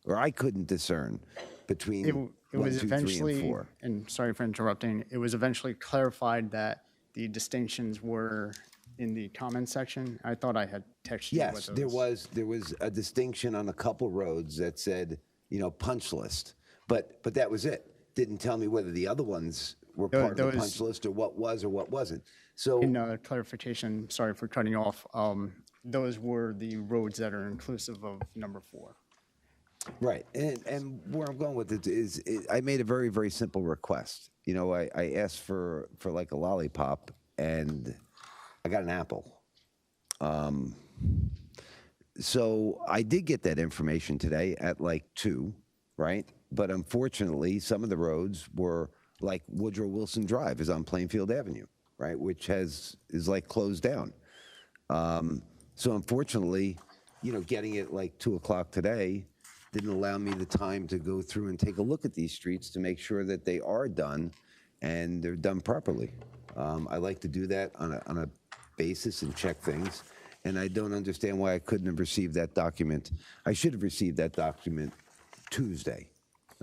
[SPEAKER 7] Or I couldn't discern between
[SPEAKER 1] It
[SPEAKER 7] 1,
[SPEAKER 1] was
[SPEAKER 7] 2, 3, and
[SPEAKER 1] eventually,
[SPEAKER 7] 4.
[SPEAKER 1] and sorry for interrupting, it was eventually clarified that the distinctions were in the comment section. I thought I had texted you
[SPEAKER 7] Yes,
[SPEAKER 1] what
[SPEAKER 7] there
[SPEAKER 1] those.
[SPEAKER 7] was a distinction on a couple roads that said, punch list, but that was it. Didn't tell me whether the other ones were part of the
[SPEAKER 1] those-
[SPEAKER 7] punch list or what was or what wasn't. So
[SPEAKER 1] In clarification, sorry for cutting you off, those were the roads that are inclusive of number 4.
[SPEAKER 7] right, and where I'm going with it is I made a very, very simple request. I asked for like a lollipop, and I got an apple. So I did get that information today at like 2, right? But unfortunately, some of the roads were like Woodrow Wilson Drive is on Plainfield Avenue, right? Which is like closed down. So unfortunately, getting it like 2 o'clock today didn't allow me the time to go through and take a look at these streets to make sure that they are done and they're done properly. I like to do that on a basis and check things. And I don't understand why I couldn't have received that document. I should have received that document Tuesday,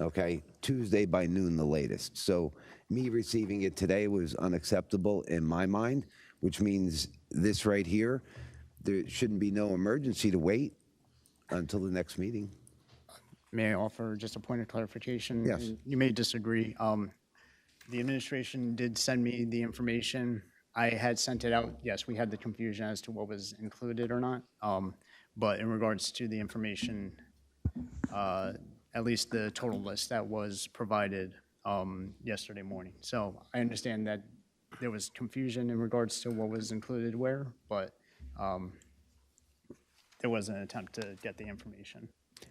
[SPEAKER 7] okay? Tuesday by noon, the latest. So me receiving it today was unacceptable in my mind, which means this right here, there shouldn't be no emergency to wait until the next meeting.
[SPEAKER 1] May I offer just a point of clarification?
[SPEAKER 7] Yes.
[SPEAKER 1] And you may disagree. The administration did send me the information. I had sent it out. Yes, we had the confusion as to what was included or not. But in regards to the information, at least the total list that was provided yesterday morning. So I understand that there was confusion in regards to what was included where, but there was an attempt to get the information.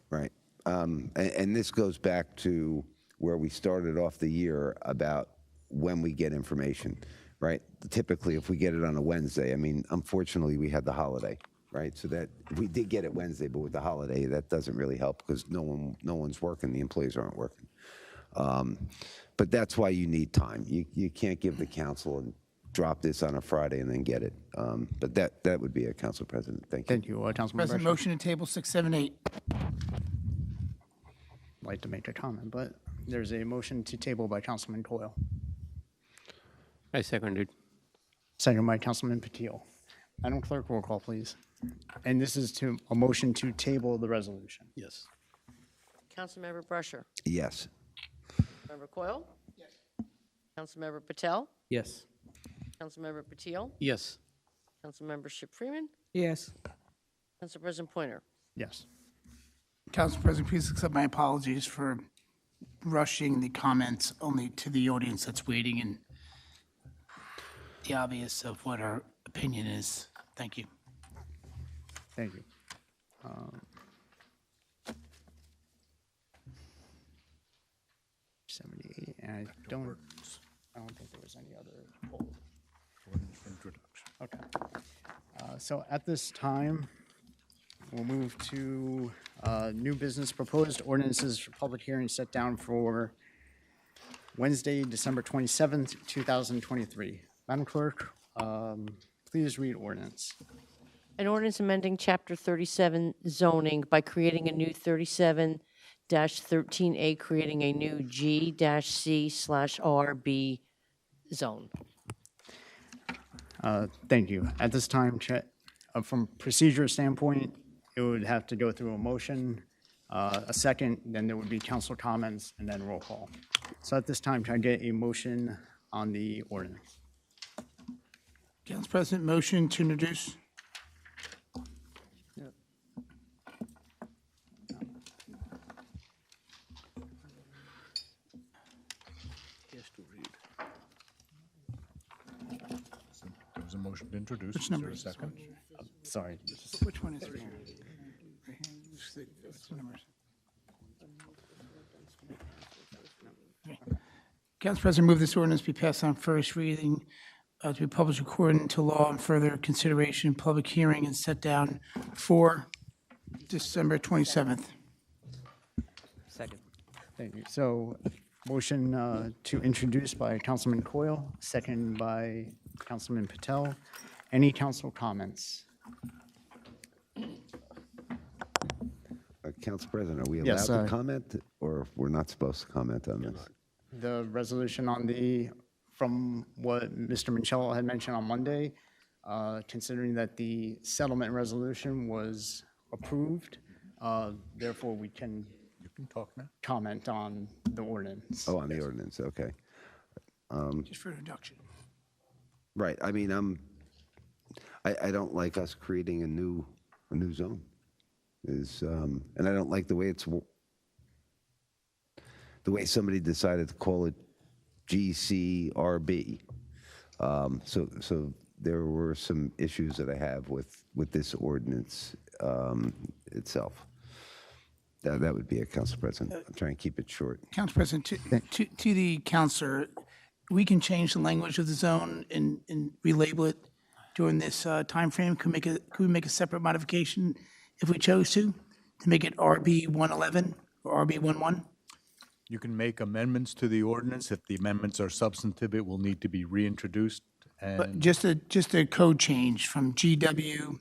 [SPEAKER 7] Right. And this goes back to where we started off the year about when we get information, right? Typically, if we get it on a Wednesday, unfortunately, we had the holiday, right? So that we did get it Wednesday, but with the holiday, that doesn't really help because no one's working, the employees aren't working. But that's why you need time. You can't give the council and drop this on a Friday and then get it. But that would be it, Council President. Thank you.
[SPEAKER 1] Thank you, Councilman
[SPEAKER 10] President,
[SPEAKER 1] Brescher.
[SPEAKER 10] motion to table 678.
[SPEAKER 1] I'd like to make a comment, but there's a motion to table by Councilman Coyle,
[SPEAKER 4] I second it.
[SPEAKER 1] second by Councilman Patil. Madam Clerk, roll call, please. And this is a motion to table the resolution.
[SPEAKER 4] Yes.
[SPEAKER 3] Councilmember Brusher.
[SPEAKER 7] Yes.
[SPEAKER 3] Member Coyle. Yes. Councilmember Patel.
[SPEAKER 6] Yes.
[SPEAKER 3] Councilmember Patil.
[SPEAKER 4] Yes.
[SPEAKER 3] Councilmember Ship Freeman.
[SPEAKER 5] Yes.
[SPEAKER 3] Council President Pointer.
[SPEAKER 1] Yes.
[SPEAKER 10] Council President, please accept my apologies for rushing the comments only to the audience that's waiting and the obvious of what our opinion is. Thank you.
[SPEAKER 1] Thank you. 78, and I don't think there was any other poll. Okay. So at this time, we'll move to new business proposed ordinances for public hearing set down for Wednesday, December 27th, 2023. Madam Clerk, please read ordinance.
[SPEAKER 3] An ordinance amending Chapter 37 zoning by creating a new 37-13A, creating a new G-C/RB zone.
[SPEAKER 1] Thank you. At this time, from procedure standpoint, it would have to go through a motion, a second, then there would be council comments, and then roll call. So at this time, can I get a motion on the ordinance?
[SPEAKER 10] Council President, motion to introduce.
[SPEAKER 2] There was a motion to introduce.
[SPEAKER 10] Which
[SPEAKER 2] Is
[SPEAKER 10] number
[SPEAKER 2] there a
[SPEAKER 10] is this
[SPEAKER 2] second?
[SPEAKER 1] Sorry.
[SPEAKER 10] Which one is it? Right here. What's the numbers? Okay. Council President, move this ordinance be passed on first reading, to be published according to law and further consideration, public hearing, and set down for December 27th.
[SPEAKER 6] Second.
[SPEAKER 1] Thank you. So motion to introduce by Councilman Coyle, second by Councilman Patel. Any council comments?
[SPEAKER 7] Council President, are we allowed
[SPEAKER 1] Yes,
[SPEAKER 7] to comment, or we're not supposed to comment on this?
[SPEAKER 1] The resolution on the, from what Mr. Michelle had mentioned on Monday, considering that the settlement resolution was approved, therefore we can
[SPEAKER 2] You can talk now.
[SPEAKER 1] comment on the ordinance.
[SPEAKER 7] Oh, on the ordinance, okay.
[SPEAKER 10] Just for introduction.
[SPEAKER 7] Right, I mean, I don't like us creating a new zone. And I don't like the way somebody decided to call it GCRB. So there were some issues that I have with this ordinance itself. That would be it, Council President. I'm trying to keep it short.
[SPEAKER 10] Council President, to the counselor, we can change the language of the zone and relabel it during this timeframe. Could we make a separate modification if we chose to make it RB 111 or RB 11?
[SPEAKER 2] You can make amendments to the ordinance. If the amendments are substantive, it will need to be reintroduced.
[SPEAKER 10] But
[SPEAKER 2] And
[SPEAKER 10] just a code change from GW,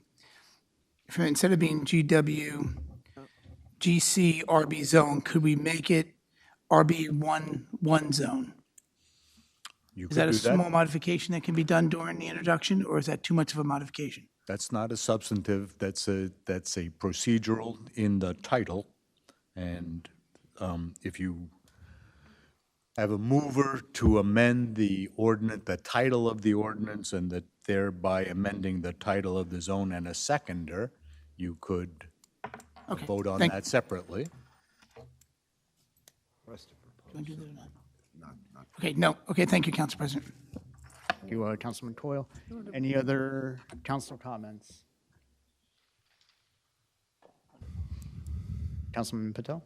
[SPEAKER 10] instead of being GW, GC, RB zone, could we make it RB 11 zone?
[SPEAKER 2] you
[SPEAKER 10] Is
[SPEAKER 2] could
[SPEAKER 10] that a
[SPEAKER 2] do
[SPEAKER 10] small
[SPEAKER 2] that.
[SPEAKER 10] modification that can be done during the introduction, or is that too much of a modification?
[SPEAKER 2] That's not a substantive, that's a procedural in the title. And if you have a mover to amend the ordinance, the title of the ordinance, and that thereby amending the title of the zone, and a seconder, you could
[SPEAKER 10] Okay,
[SPEAKER 2] vote on
[SPEAKER 10] thank-
[SPEAKER 2] that separately.
[SPEAKER 10] Do I do that or not? Okay, no, okay, thank you, Council President.
[SPEAKER 1] Thank you, Councilman Coyle. Any other council comments? Councilman Patel?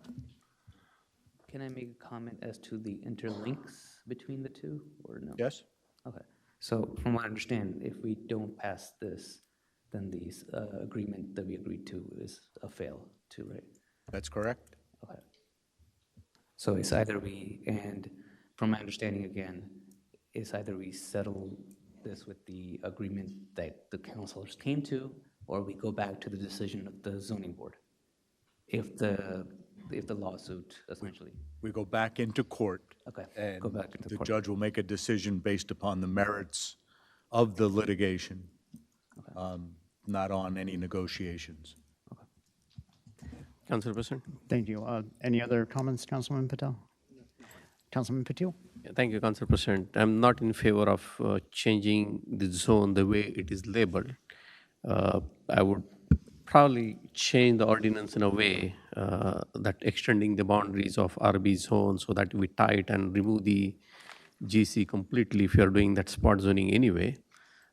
[SPEAKER 6] Can I make a comment as to the interlinks between the two, or no?
[SPEAKER 2] Yes?
[SPEAKER 6] Okay, so from what I understand, if we don't pass this, then the agreement that we agreed to is a fail too, right?
[SPEAKER 2] That's correct?
[SPEAKER 6] Okay. So it's either and from my understanding again, it's either we settle this with the agreement that the councilors came to, or we go back to the decision of the zoning board. If the lawsuit essentially,
[SPEAKER 2] We go back into court.
[SPEAKER 6] Okay,
[SPEAKER 2] And
[SPEAKER 6] go back into
[SPEAKER 2] the
[SPEAKER 6] court.
[SPEAKER 2] judge will make a decision based upon the merits of the litigation, not on any negotiations.
[SPEAKER 4] Council President?
[SPEAKER 1] Thank you. Any other comments, Councilman Patel? Councilman Patil?
[SPEAKER 4] Yeah, thank you, Council President. I'm not in favor of changing the zone the way it is labeled. I would probably change the ordinance in a way that extending the boundaries of RB zone so that we tie it and remove the GC completely if you're doing that spot zoning anyway.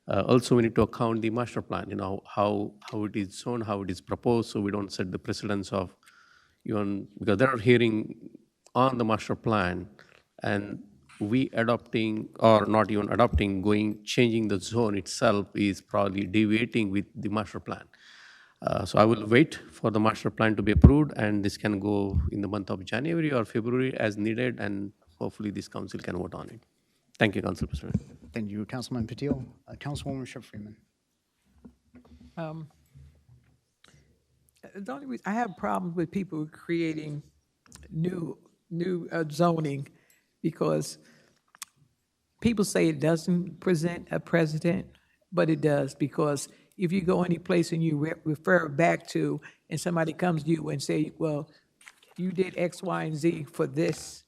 [SPEAKER 4] Also, we need to account the master plan, how it is zoned, how it is proposed, so we don't set the precedence of even, because there are hearing on the master plan, and we adopting or not even adopting, changing the zone itself is probably deviating with the master plan. So I will wait for the master plan to be approved, and this can go in the month of January or February as needed, and hopefully this council can vote on it. Thank you, Council President.
[SPEAKER 1] Thank you, Councilman Patil. Councilwoman Schiff-Freeman.
[SPEAKER 5] The only reason I have problems with people creating new zoning, because people say it doesn't present a precedent, but it does, because if you go any place and you refer back to, and somebody comes to you and say, well, you did X, Y, and Z for this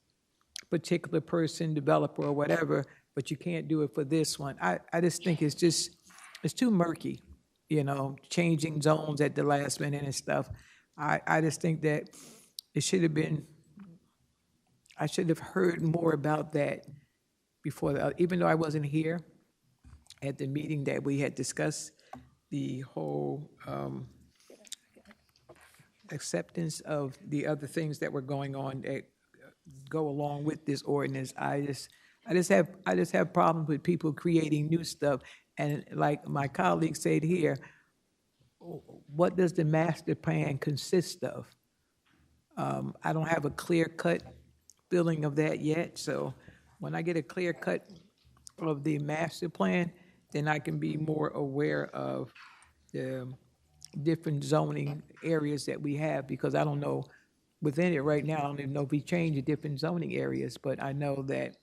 [SPEAKER 5] particular person, developer, or whatever, but you can't do it for this one. I just think it's too murky, changing zones at the last minute and stuff. I just think that it should have been, I should have heard more about that before, even though I wasn't here at the meeting that we had discussed the whole acceptance of the other things that were going on that go along with this ordinance. I just have problems with people creating new stuff. And like my colleague said here, what does the master plan consist of? I don't have a clear-cut feeling of that yet. So when I get a clear cut of the master plan, then I can be more aware of the different zoning areas that we have, because I don't know within it right now. I don't even know if we change the different zoning areas, but I know that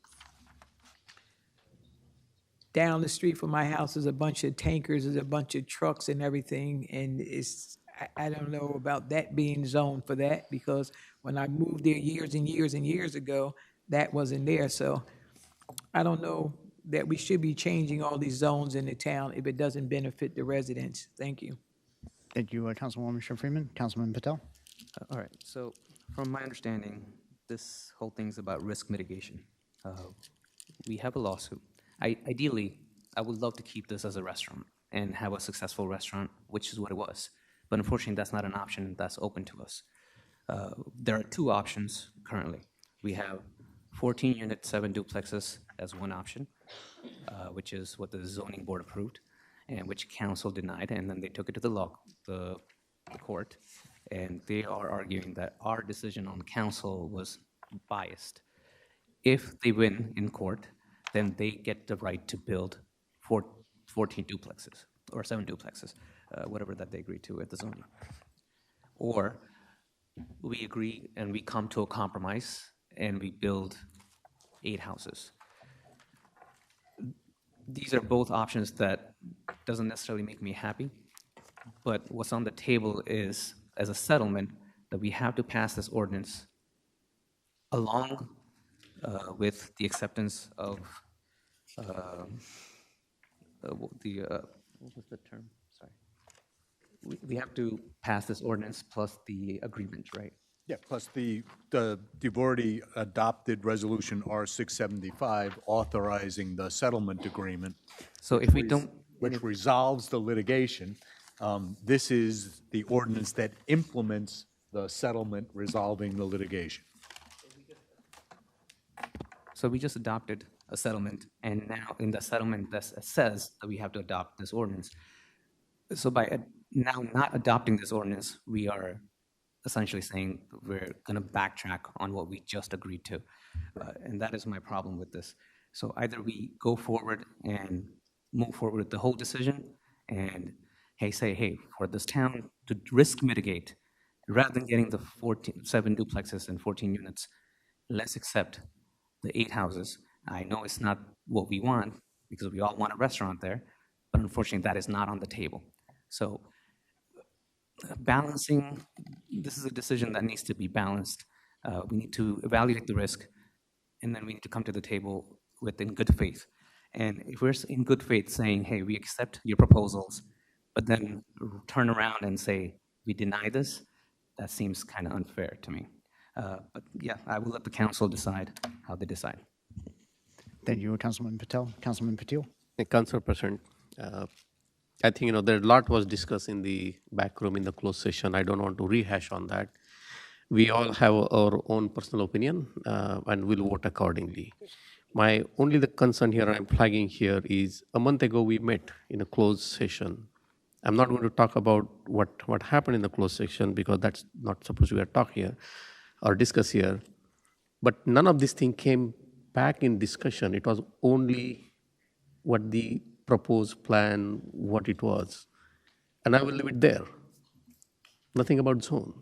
[SPEAKER 5] down the street from my house is a bunch of tankers, there's a bunch of trucks and everything, and I don't know about that being zoned for that, because when I moved there years and years and years ago, that wasn't there. So I don't know that we should be changing all these zones in the town if it doesn't benefit the residents. Thank you.
[SPEAKER 1] Thank you, Councilwoman Schiff-Freeman. Councilman Patel.
[SPEAKER 6] All right, so from my understanding, this whole thing's about risk mitigation. We have a lawsuit. Ideally, I would love to keep this as a restaurant and have a successful restaurant, which is what it was. But unfortunately, that's not an option that's open to us. There are two options currently. We have 14-unit, 7 duplexes as one option, which is what the zoning board approved, and which council denied, and then they took it to the court, and they are arguing that our decision on council was biased. If they win in court, then they get the right to build 14 duplexes, or 7 duplexes, whatever that they agree to at the zoning. Or we agree and we come to a compromise and we build 8 houses. These are both options that doesn't necessarily make me happy, but what's on the table is, as a settlement, that we have to pass this ordinance along with the acceptance of what was the term? Sorry. We have to pass this ordinance plus the agreement, right?
[SPEAKER 2] Yeah, plus you've already adopted Resolution R-675 authorizing the settlement agreement.
[SPEAKER 6] So if we don't...
[SPEAKER 2] Which resolves the litigation. This is the ordinance that implements the settlement resolving the litigation.
[SPEAKER 6] So we just adopted a settlement, and now in the settlement that says that we have to adopt this ordinance. So by now not adopting this ordinance, we are essentially saying we're going to backtrack on what we just agreed to. And that is my problem with this. So either we go forward and move forward with the whole decision and say, for this town to risk mitigate, rather than getting the 7 duplexes and 14 units, let's accept the 8 houses. I know it's not what we want because we all want a restaurant there, but unfortunately that is not on the table. So balancing, this is a decision that needs to be balanced. We need to evaluate the risk, and then we need to come to the table in good faith. And if we're in good faith saying, hey, we accept your proposals, but then turn around and say, we deny this, that seems kind of unfair to me. But yeah, I will let the council decide how they decide.
[SPEAKER 1] Thank you, Councilman Patel. Councilman Patil?
[SPEAKER 4] Council President, I think, there a lot was discussed in the back room in the closed session. I don't want to rehash on that. We all have our own personal opinion, and we'll vote accordingly. My only the concern here I'm flagging here is a month ago we met in a closed session. I'm not going to talk about what happened in the closed session because that's not supposed to be a talk here or discuss here. But none of this thing came back in discussion. It was only what the proposed plan, what it was. And I will leave it there. Nothing about zone.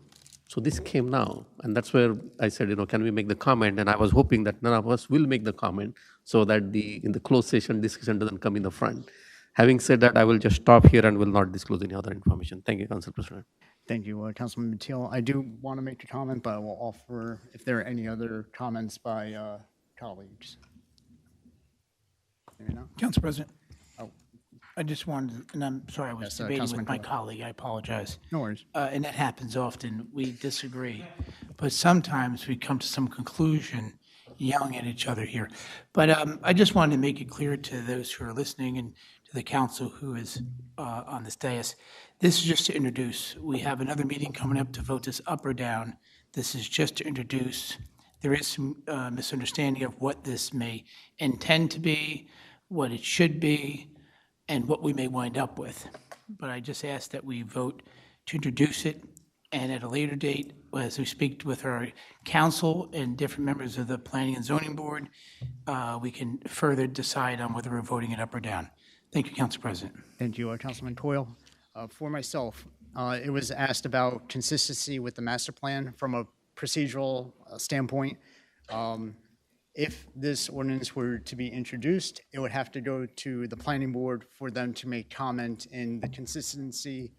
[SPEAKER 4] So this came now, and that's where I said, can we make the comment? And I was hoping that none of us will make the comment so that in the closed session discussion doesn't come in the front. Having said that, I will just stop here and will not disclose any other information. Thank you, Council President.
[SPEAKER 1] Thank you, Councilman Patil. I do want to make a comment, but I will offer if there are any other comments by colleagues. Maybe not.
[SPEAKER 10] Council President,
[SPEAKER 1] Oh,
[SPEAKER 10] I just wanted, and I'm sorry, I was
[SPEAKER 1] Yes,
[SPEAKER 10] debating
[SPEAKER 1] Councilman
[SPEAKER 10] with my
[SPEAKER 1] Coyle.
[SPEAKER 10] colleague, I apologize.
[SPEAKER 1] no worries.
[SPEAKER 10] And that happens often, we disagree. But sometimes we come to some conclusion yelling at each other here. But I just wanted to make it clear to those who are listening and to the council who is on this dais, this is just to introduce. We have another meeting coming up to vote this up or down. This is just to introduce. There is some misunderstanding of what this may intend to be, what it should be, and what we may wind up with. But I just ask that we vote to introduce it, and at a later date, as we speak with our council and different members of the Planning and Zoning Board, we can further decide on whether we're voting it up or down. Thank you, Council President.
[SPEAKER 1] Thank you, Councilman Coyle. For myself, it was asked about consistency with the master plan from a procedural standpoint. If this ordinance were to be introduced, it would have to go to the planning board for them to make comment in the consistency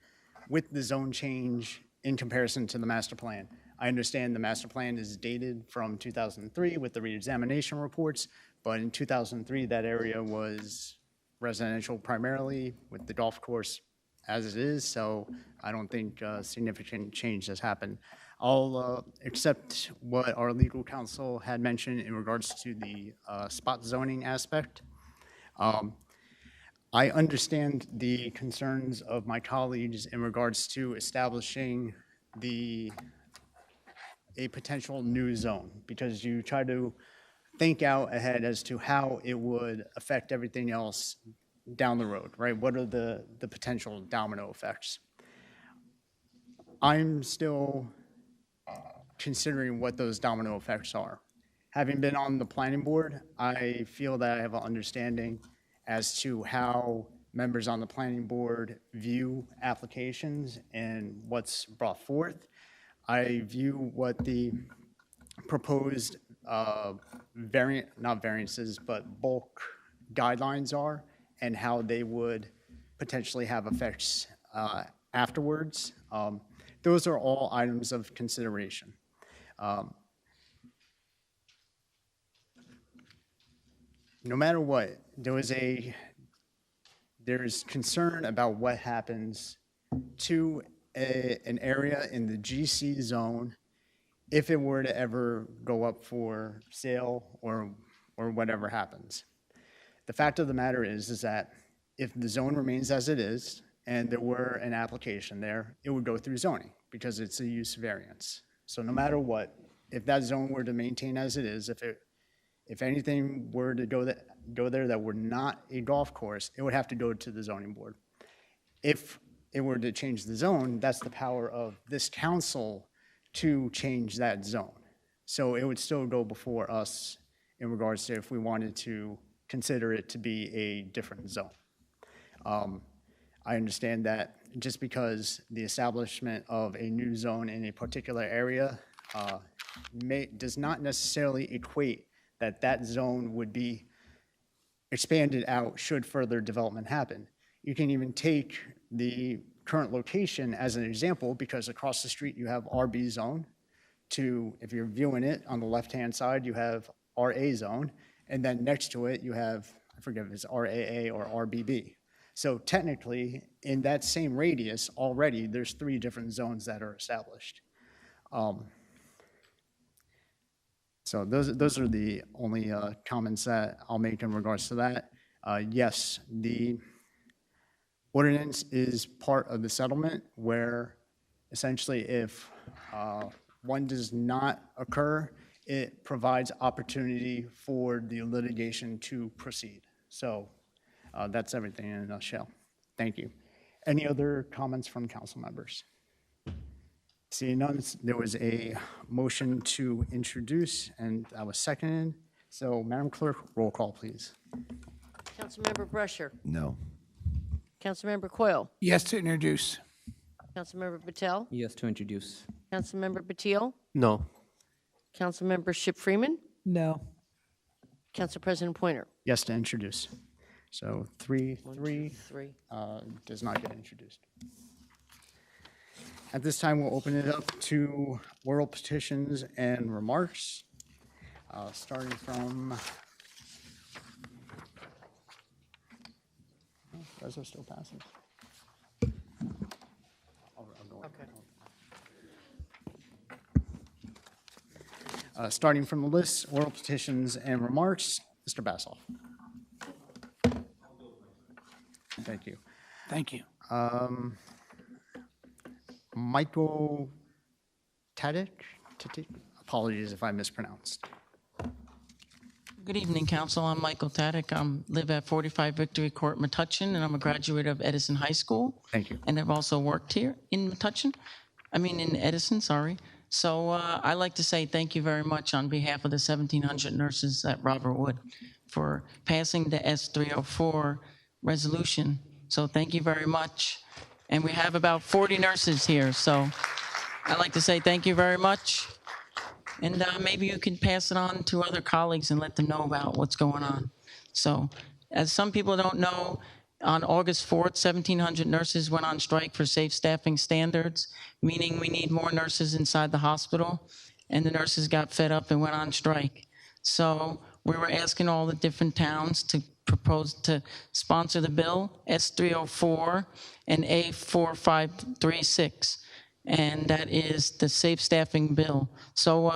[SPEAKER 1] with the zone change in comparison to the master plan. I understand the master plan is dated from 2003 with the reexamination reports, but in 2003, that area was residential primarily with the golf course as it is, so I don't think significant change has happened. I'll accept what our legal counsel had mentioned in regards to the spot zoning aspect. I understand the concerns of my colleagues in regards to establishing a potential new zone, because you try to think out ahead as to how it would affect everything else down the road, right? What are the potential domino effects? I'm still considering what those domino effects are. Having been on the planning board, I feel that I have an understanding as to how members on the planning board view applications and what's brought forth. I view what the proposed not variances, but bulk guidelines are and how they would potentially have effects afterwards. Those are all items of consideration. No matter what, there's concern about what happens to an area in the GC zone if it were to ever go up for sale or whatever happens. The fact of the matter is that if the zone remains as it is and there were an application there, it would go through zoning because it's a use variance. So no matter what, if that zone were to maintain as it is, if anything were to go there that were not a golf course, it would have to go to the zoning board. If it were to change the zone, that's the power of this council to change that zone. So it would still go before us in regards to if we wanted to consider it to be a different zone. I understand that just because the establishment of a new zone in a particular area does not necessarily equate that that zone would be expanded out should further development happen. You can even take the current location as an example, because across the street you have RB zone if you're viewing it on the left-hand side, you have RA zone, and then next to it you have, I forget if it's RAA or RBB. So technically, in that same radius, already, there's 3 different zones that are established. So those are the only comments that I'll make in regards to that. Yes, the ordinance is part of the settlement where essentially if one does not occur, it provides opportunity for the litigation to proceed. So that's everything in a nutshell. Thank you. Any other comments from council members? Seeing none, there was a motion to introduce, and that was seconded. So, Madam Clerk, roll call, please.
[SPEAKER 3] Councilmember Brescher.
[SPEAKER 7] No.
[SPEAKER 3] Councilmember Coyle.
[SPEAKER 10] Yes to introduce.
[SPEAKER 3] Councilmember Patel.
[SPEAKER 6] Yes to introduce.
[SPEAKER 3] Councilmember Patil.
[SPEAKER 4] No.
[SPEAKER 3] Councilmember Ship Freeman.
[SPEAKER 5] No.
[SPEAKER 3] Council President Pointer.
[SPEAKER 1] Yes to introduce. So 3
[SPEAKER 3] 3.
[SPEAKER 1] does not get introduced. At this time, we'll open it up to oral petitions and remarks, starting from, Reso still passes. Starting from the list, oral petitions and remarks, Mr. Bassoff. Thank you.
[SPEAKER 10] Thank you.
[SPEAKER 1] Michael Tadic? Apologies if I mispronounced.
[SPEAKER 12] Good evening, Council. I'm Michael Tadic. I live at 45 Victory Court, Metuchen, and I'm a graduate of Edison High School.
[SPEAKER 1] Thank you.
[SPEAKER 12] And I've also worked here in in Edison, sorry. So I'd like to say thank you very much on behalf of the 1,700 nurses at Robert Wood for passing the S304 resolution. So thank you very much. And we have about 40 nurses here, so I'd like to say thank you very much. And maybe you can pass it on to other colleagues and let them know about what's going on. So, as some people don't know, on August 4th, 1,700 nurses went on strike for safe staffing standards, meaning we need more nurses inside the hospital, and the nurses got fed up and went on strike. So, we were asking all the different towns to propose to sponsor the bill, S304 and A4536, and that is the safe staffing bill. So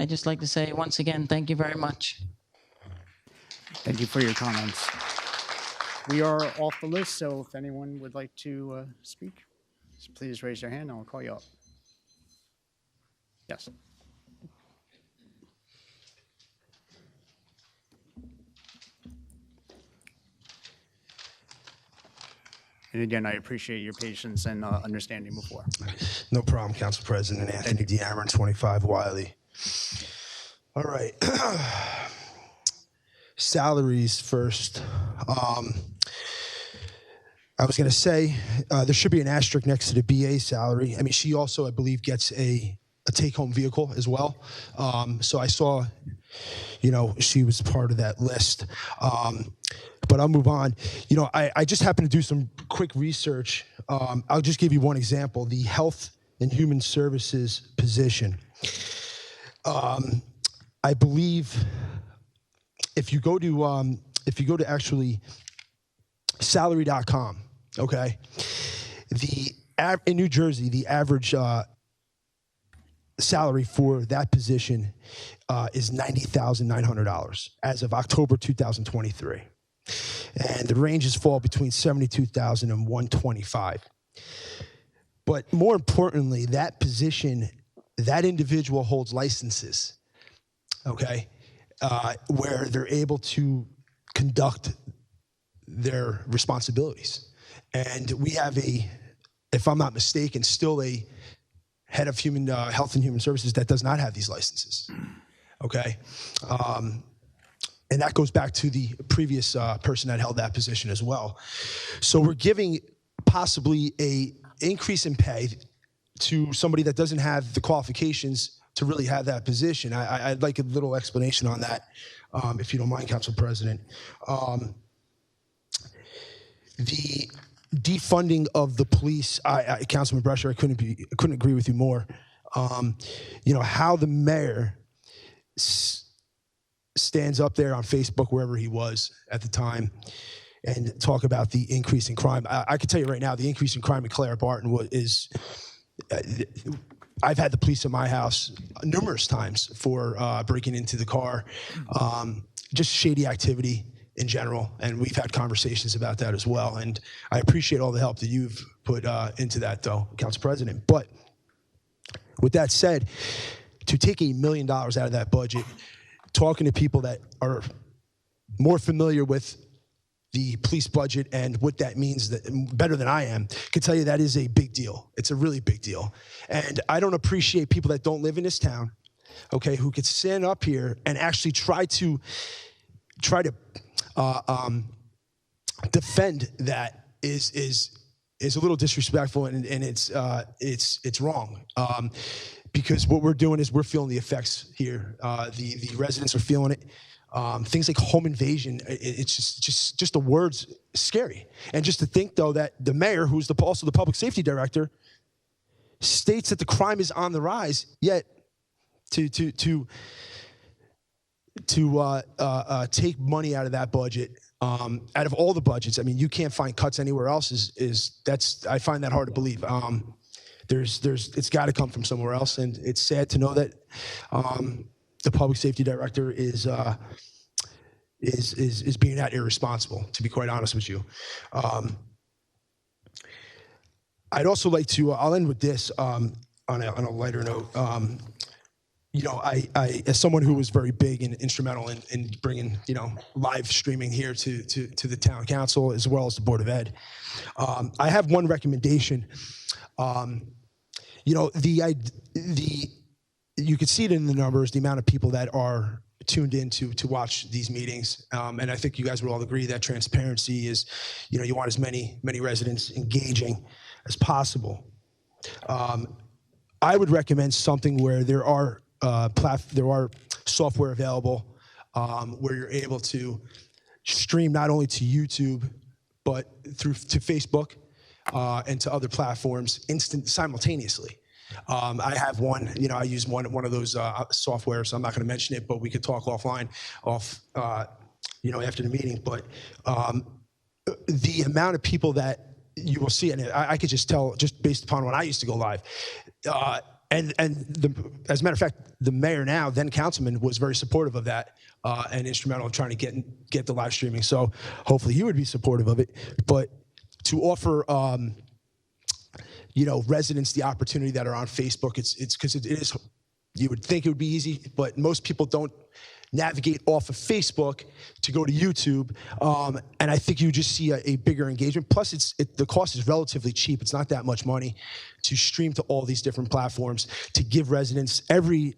[SPEAKER 12] I'd just like to say, once again, thank you very much.
[SPEAKER 1] Thank you for your comments. We are off the list, so if anyone would like to speak, please raise your hand and I'll call you up. Yes. And again, I appreciate your patience and understanding before.
[SPEAKER 8] No problem, Council President. Anthony DeAmron, 25 Wiley. All right. Salaries first. I was going to say there should be an asterisk next to the BA salary. I mean, she also, I believe, gets a take-home vehicle as well. So I saw, she was part of that list. But I'll move on. I just happened to do some quick research. I'll just give you one example. The Health and Human Services position. I believe if you go to actually salary.com, okay, in New Jersey, the average salary for that position is $90,900 as of October 2023. And the ranges fall between $72,000 and $125,000. But more importantly, that position, that individual holds licenses, okay, where they're able to conduct their responsibilities. And we have if I'm not mistaken, still a head of human health and human services that does not have these licenses, okay? And that goes back to the previous person that held that position as well. So we're giving possibly a increase in pay to somebody that doesn't have the qualifications to really have that position. I'd like a little explanation on that, if you don't mind, Council President. The defunding of the police, Councilman Brescher, I couldn't agree with you more. How the mayor stands up there on Facebook, wherever he was at the time, and talk about the increase in crime. I can tell you right now, the increase in crime in Clara Barton is. I've had the police in my house numerous times for breaking into the car, just shady activity in general, and we've had conversations about that as well. And I appreciate all the help that you've put into that, though, Council President. But with that said, to take $1 million out of that budget, talking to people that are more familiar with the police budget and what that means that better than I am, can tell you that is a big deal. It's a really big deal. And I don't appreciate people that don't live in this town, okay, who could stand up here and actually try to defend that is a little disrespectful, and it's wrong. Because what we're doing is we're feeling the effects here. The residents are feeling it. Things like home invasion, it's just the words scary. And just to think, though, that the mayor, who's also the public safety director, states that the crime is on the rise, yet to take money out of that budget, out of all the budgets, I mean, you can't find cuts anywhere else. I find that hard to believe. It's got to come from somewhere else, and it's sad to know that the public safety director is being that irresponsible, to be quite honest with you. I'd also like to, I'll end with this on a lighter note. I as someone who was very big and instrumental in bringing, live streaming here to the town council as well as the Board of Ed, I have one recommendation. You can see it in the numbers, the amount of people that are tuned in to watch these meetings. And I think you guys would all agree that transparency is, you want as many residents engaging as possible. I would recommend something where there are software available where you're able to stream not only to YouTube, but to Facebook and to other platforms simultaneously. I have one, I use one of those software, so I'm not going to mention it, but we could talk offline after the meeting. But the amount of people that you will see, and I could just tell just based upon when I used to go live. As a matter of fact, the mayor now, then councilman, was very supportive of that and instrumental in trying to get the live streaming. So hopefully you would be supportive of it. But to offer residents the opportunity that are on Facebook, it's because it is, you would think it would be easy, but most people don't navigate off of Facebook to go to YouTube. And I think you just see a bigger engagement. Plus, the cost is relatively cheap. It's not that much money to stream to all these different platforms, to give residents every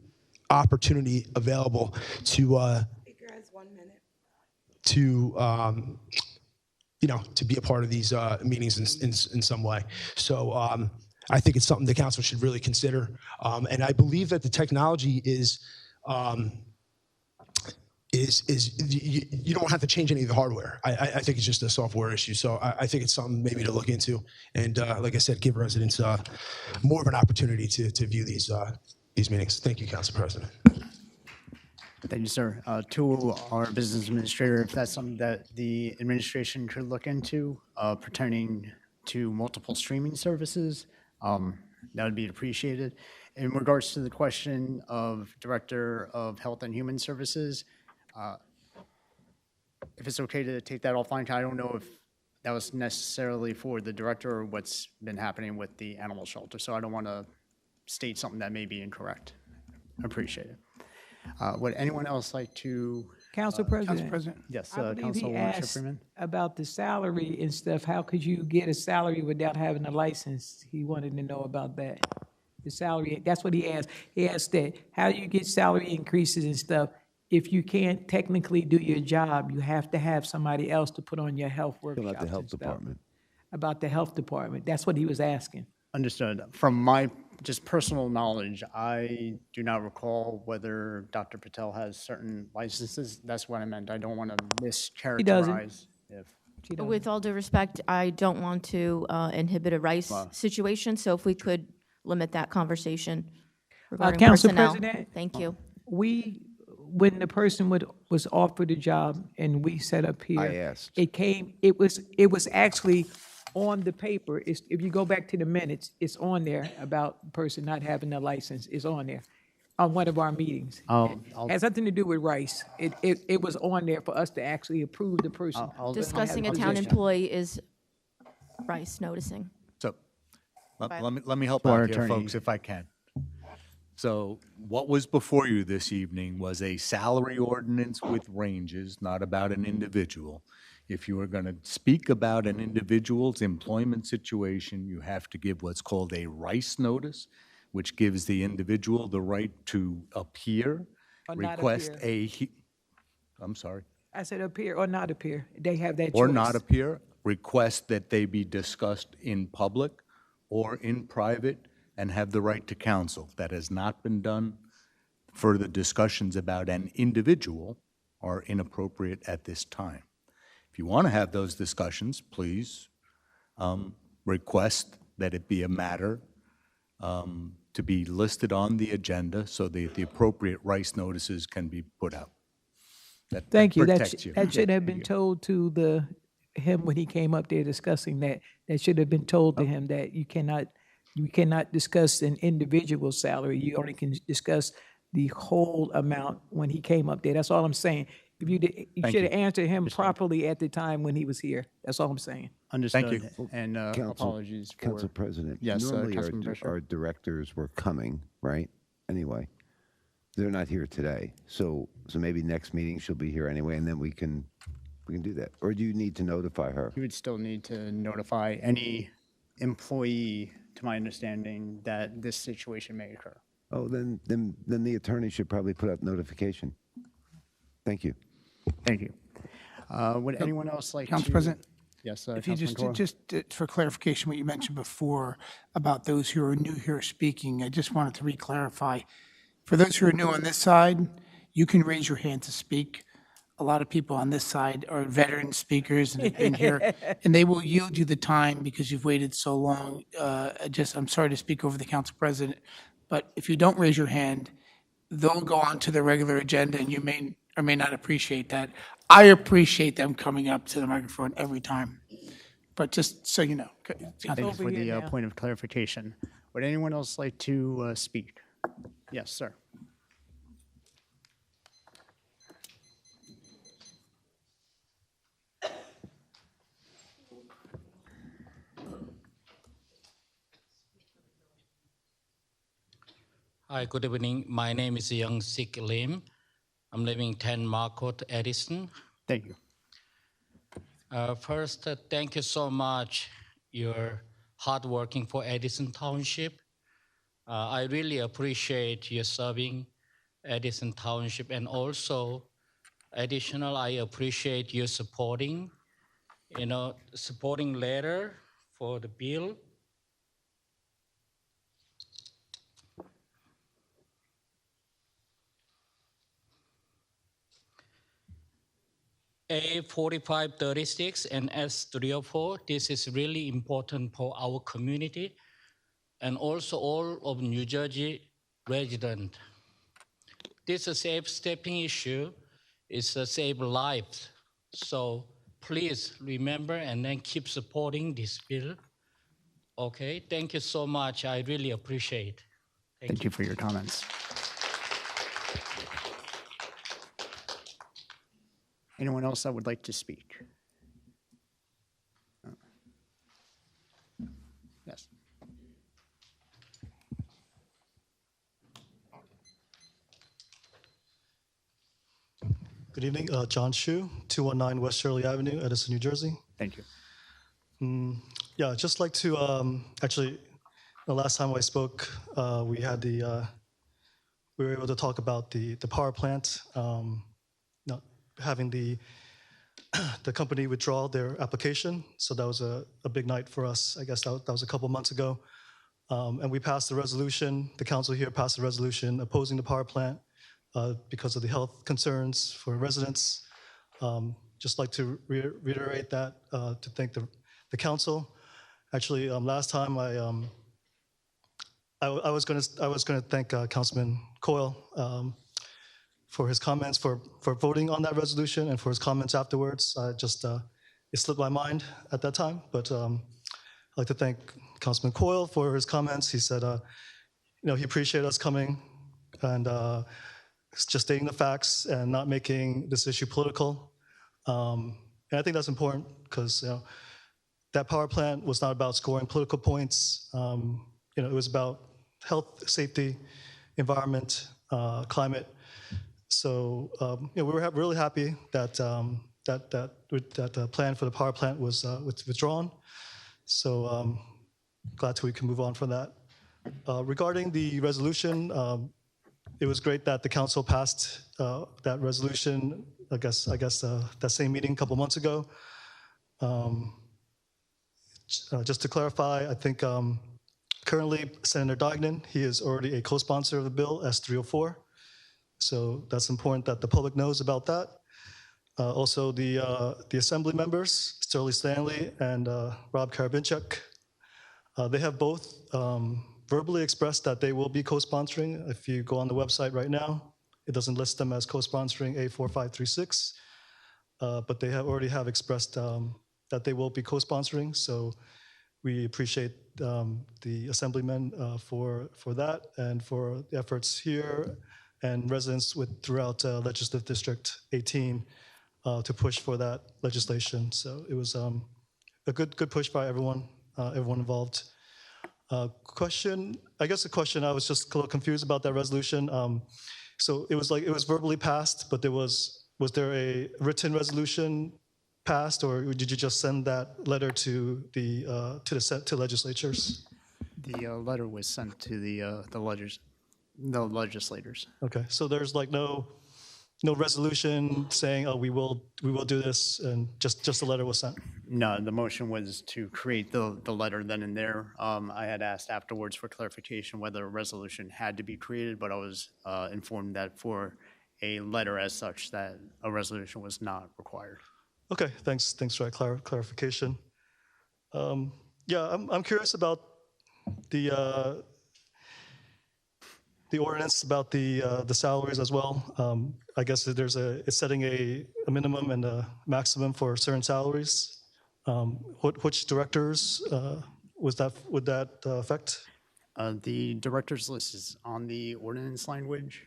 [SPEAKER 8] opportunity available to to be a part of these meetings in some way. So I think it's something the council should really consider. And I believe that the technology is you don't have to change any of the hardware. I think it's just a software issue. So I think it's something maybe to look into. And like I said, give residents more of an opportunity to view these meetings. Thank you, Council President.
[SPEAKER 1] Thank you, sir. To our business administrator, if that's something that the administration could look into pertaining to multiple streaming services, that would be appreciated. In regards to the question of Director of Health and Human Services, if it's okay to take that offline, I don't know if that was necessarily for the director or what's been happening with the animal shelter, so I don't want to state something that may be incorrect. I appreciate it. Would anyone else like to?
[SPEAKER 5] Council President.
[SPEAKER 10] Council President.
[SPEAKER 1] Yes,
[SPEAKER 5] I believe he
[SPEAKER 1] Councilwoman
[SPEAKER 5] asked
[SPEAKER 1] Freeman.
[SPEAKER 5] about the salary and stuff. How could you get a salary without having a license? He wanted to know about that. The salary, that's what he asked. He asked that, how do you get salary increases and stuff? If you can't technically do your job, you have to have somebody else to put on your health workshops.
[SPEAKER 7] About the health department.
[SPEAKER 5] About the health department. That's what he was asking.
[SPEAKER 1] Understood. From my just personal knowledge, I do not recall whether Dr. Patel has certain licenses. That's what I meant. I don't want to mischaracterize.
[SPEAKER 11] With all due respect, I don't want to inhibit a rice situation, so if we could limit that conversation regarding
[SPEAKER 5] Council
[SPEAKER 11] personnel.
[SPEAKER 5] President?
[SPEAKER 11] Thank you.
[SPEAKER 5] We when the person was offered a job and we set up here.
[SPEAKER 7] I asked.
[SPEAKER 5] It was actually on the paper. If you go back to the minutes, it's on there about the person not having a license. It's on there on one of our meetings. Has nothing to do with Rice. It was on there for us to actually approve the person.
[SPEAKER 11] Discussing a town employee is Rice noticing.
[SPEAKER 2] So let me help
[SPEAKER 1] To our
[SPEAKER 2] out here,
[SPEAKER 1] attorney.
[SPEAKER 2] folks, if I can. So what was before you this evening was a salary ordinance with ranges, not about an individual. If you are going to speak about an individual's employment situation, you have to give what's called a Rice notice, which gives the individual the right to appear,
[SPEAKER 5] Or not
[SPEAKER 2] request
[SPEAKER 5] appear.
[SPEAKER 2] I'm sorry,
[SPEAKER 5] I said appear or not appear. They have that choice.
[SPEAKER 2] or not appear, request that they be discussed in public or in private, and have the right to counsel. That has not been done. Further discussions about an individual are inappropriate at this time. If you want to have those discussions, please request that it be a matter to be listed on the agenda so that the appropriate Rice notices can be put out. That
[SPEAKER 5] Thank you.
[SPEAKER 2] protects you.
[SPEAKER 5] That should have been told to him when he came up there discussing that. That should have been told to him that you cannot discuss an individual's salary. You only can discuss the whole amount when he came up there. That's all I'm saying. If you should have answered him properly at the time when he was here. That's all I'm saying.
[SPEAKER 1] Understood.
[SPEAKER 2] Thank you.
[SPEAKER 1] And apologies for.
[SPEAKER 7] Council President.
[SPEAKER 1] Yes,
[SPEAKER 7] Normally
[SPEAKER 1] Councilman Bishop.
[SPEAKER 7] our directors were coming, right? Anyway, they're not here today. So maybe next meeting she'll be here anyway, and then we can do that. Or do you need to notify her?
[SPEAKER 1] You would still need to notify any employee, to my understanding, that this situation may occur.
[SPEAKER 7] Oh, then the attorney should probably put out notification. Thank you.
[SPEAKER 1] Thank you. Would anyone else like to?
[SPEAKER 10] Council President?
[SPEAKER 1] Yes,
[SPEAKER 10] If you
[SPEAKER 1] Councilman
[SPEAKER 10] just
[SPEAKER 1] Coyle?
[SPEAKER 10] for clarification, what you mentioned before about those who are new here speaking, I just wanted to re-clarify. For those who are new on this side, you can raise your hand to speak. A lot of people on this side are veteran speakers and have been here, and they will yield you the time because you've waited so long. I'm sorry to speak over the Council President, but if you don't raise your hand, they'll go on to the regular agenda, and you may or may not appreciate that. I appreciate them coming up to the microphone every time. But just so you know.
[SPEAKER 1] Thank you for
[SPEAKER 5] over here
[SPEAKER 1] the
[SPEAKER 5] now.
[SPEAKER 1] point of clarification. Would anyone else like to speak? Yes, sir.
[SPEAKER 13] Hi, good evening. My name is Young Sik Lim. I'm living 10 Marcotte, Edison.
[SPEAKER 1] Thank you.
[SPEAKER 13] First, thank you so much. You're hard working for Edison Township. I really appreciate you serving Edison Township, and also additional, I appreciate you supporting letter for the bill. A4536 and S304, this is really important for our community and also all of New Jersey residents. This is a safe stepping issue. It's a save lives. So please remember and then keep supporting this bill. Okay, thank you so much. I really appreciate.
[SPEAKER 1] Thank you for your comments. Anyone else that would like to speak? Yes.
[SPEAKER 14] Good evening, John Shu, 219 West Shirley Avenue, Edison, New Jersey.
[SPEAKER 1] Thank you.
[SPEAKER 14] Yeah, I'd just like to, actually, the last time I spoke, we were able to talk about the power plant, not having the company withdraw their application. So that was a big night for us. I guess that was a couple months ago. And we passed the resolution, the council here passed the resolution opposing the power plant because of the health concerns for residents. Just like to reiterate that, to thank the council. Actually, last time I was going to thank Councilman Coyle for his comments, for voting on that resolution, and for his comments afterwards. It slipped my mind at that time, but I'd like to thank Councilman Coyle for his comments. He said, he appreciated us coming and just stating the facts and not making this issue political. And I think that's important because that power plant was not about scoring political points. It was about health, safety, environment, climate. So we were really happy that that plan for the power plant was withdrawn. So glad we can move on from that. Regarding the resolution, it was great that the council passed that resolution. I guess that same meeting a couple months ago. Just to clarify, I think currently Senator Dagnan, he is already a co-sponsor of the bill, S304. So that's important that the public knows about that. Also, the assembly members, Sterling Stanley and Rob Karabinchuk, they have both verbally expressed that they will be co-sponsoring. If you go on the website right now, it doesn't list them as co-sponsoring A4536, but they already have expressed that they will be co-sponsoring. So we appreciate the assemblymen for that and for the efforts here and residents throughout Legislative District 18 to push for that legislation. So it was a good push by everyone involved. I was just a little confused about that resolution. So it was verbally passed, but was there a written resolution passed, or did you just send that letter to to legislatures?
[SPEAKER 1] The letter was sent to the legislators.
[SPEAKER 14] Okay, so there's no resolution saying, oh, we will do this, and just a letter was sent.
[SPEAKER 1] No, the motion was to create the letter then and there. I had asked afterwards for clarification whether a resolution had to be created, but I was informed that for a letter as such, that a resolution was not required.
[SPEAKER 14] Okay, thanks for that clarification. I'm curious about the ordinance about the salaries as well. I guess it's setting a minimum and a maximum for certain salaries. Which directors would that affect?
[SPEAKER 1] The director's list is on the ordinance language,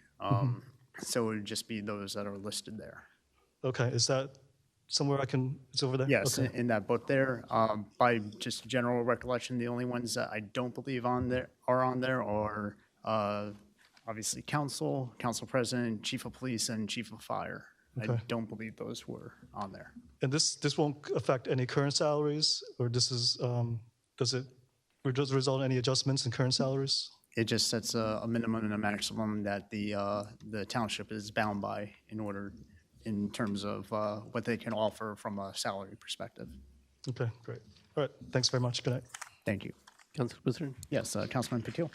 [SPEAKER 1] so it would just be those that are listed there.
[SPEAKER 14] Okay, is that somewhere it's over there?
[SPEAKER 1] Yes,
[SPEAKER 14] okay.
[SPEAKER 1] in that book there. By just general recollection, the only ones that I don't believe are on there are obviously council president, chief of police, and chief of fire. Okay. I don't believe those were on there.
[SPEAKER 14] And this won't affect any current salaries, or does it result in any adjustments in current salaries?
[SPEAKER 1] It just sets a minimum and a maximum that the township is bound by in terms of what they can offer from a salary perspective.
[SPEAKER 14] Okay, great. All right, thanks very much. Good night.
[SPEAKER 1] Thank you.
[SPEAKER 4] Council President?
[SPEAKER 1] Yes, Councilman Patil.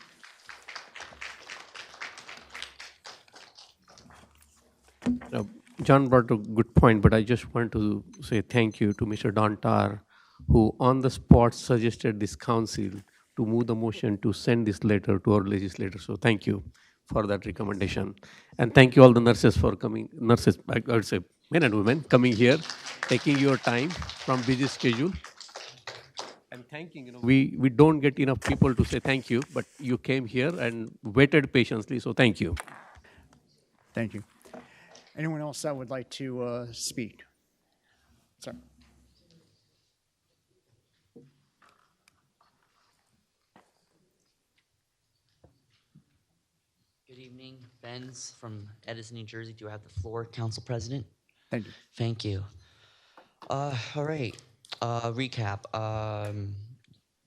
[SPEAKER 4] John brought a good point, but I just want to say thank you to Mr. Dontar, who on the spot suggested this council to move the motion to send this letter to our legislator. So thank you for that recommendation. And thank you all the nurses for coming, I would say men and women, coming here, taking your time from busy schedule. And thanking, we don't get enough people to say thank you, but you came here and waited patiently, so thank you.
[SPEAKER 1] Thank you. Anyone else that would like to speak? Sir.
[SPEAKER 15] Good evening, Benz from Edison, New Jersey. Do I have the floor, Council President?
[SPEAKER 1] Thank you.
[SPEAKER 15] Thank you. All right. Recap.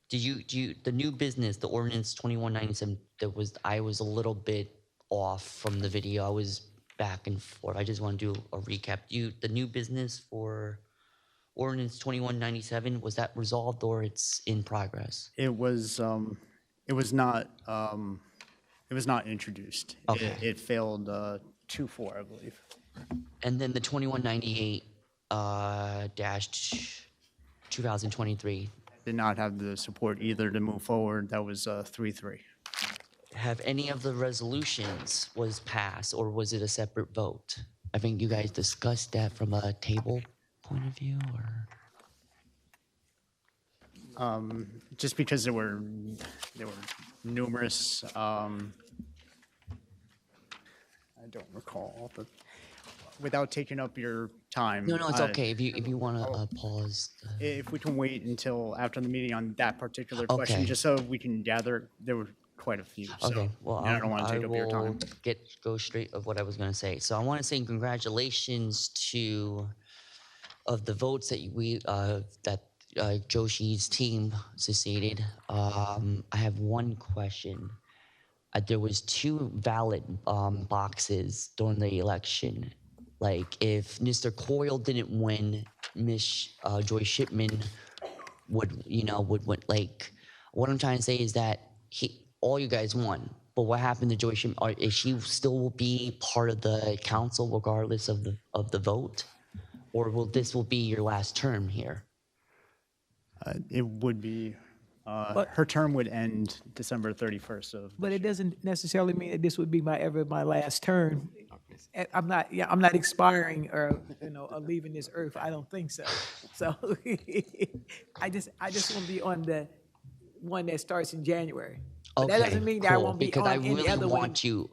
[SPEAKER 15] The new business, the ordinance 2197? I was a little bit off from the video. I was back and forth. I just want to do a recap. The new business for ordinance 2197, was that resolved or it's in progress?
[SPEAKER 1] It was not introduced.
[SPEAKER 15] Okay.
[SPEAKER 1] It failed 2-4, I believe.
[SPEAKER 15] And then the 2198 2023
[SPEAKER 1] did not have the support either to move forward. That was 3-3.
[SPEAKER 15] have any of the resolutions was passed, or was it a separate vote? I think you guys discussed that from a table point of view, or?
[SPEAKER 1] Just because there were numerous, I don't recall, but without taking up your time.
[SPEAKER 15] No, it's okay. If you want to pause.
[SPEAKER 1] If we can wait until after the meeting on that particular question,
[SPEAKER 15] Okay.
[SPEAKER 1] just so we can gather, there were quite a few. So,
[SPEAKER 15] Okay, well,
[SPEAKER 1] I don't want to take up your time.
[SPEAKER 15] Go straight of what I was going to say. So I want to say congratulations to of the votes that Joshi's team seceded. I have one question. There was 2 ballot boxes during the election. Like, if Mr. Coyle didn't win, Miss Joy Shipman would win. Like, what I'm trying to say is that all you guys won. But what happened to Joy Shipman? Is she still will be part of the council regardless of the vote, or will be your last term here?
[SPEAKER 1] It would be, her term would end December 31st.
[SPEAKER 5] But it doesn't necessarily mean that this would be my last term. I'm not expiring or or leaving this earth. I don't think so. So I just want to be on the one that starts in January. But that doesn't mean that I won't be
[SPEAKER 15] because
[SPEAKER 5] on
[SPEAKER 15] I
[SPEAKER 5] any
[SPEAKER 15] really
[SPEAKER 5] other one.
[SPEAKER 15] want you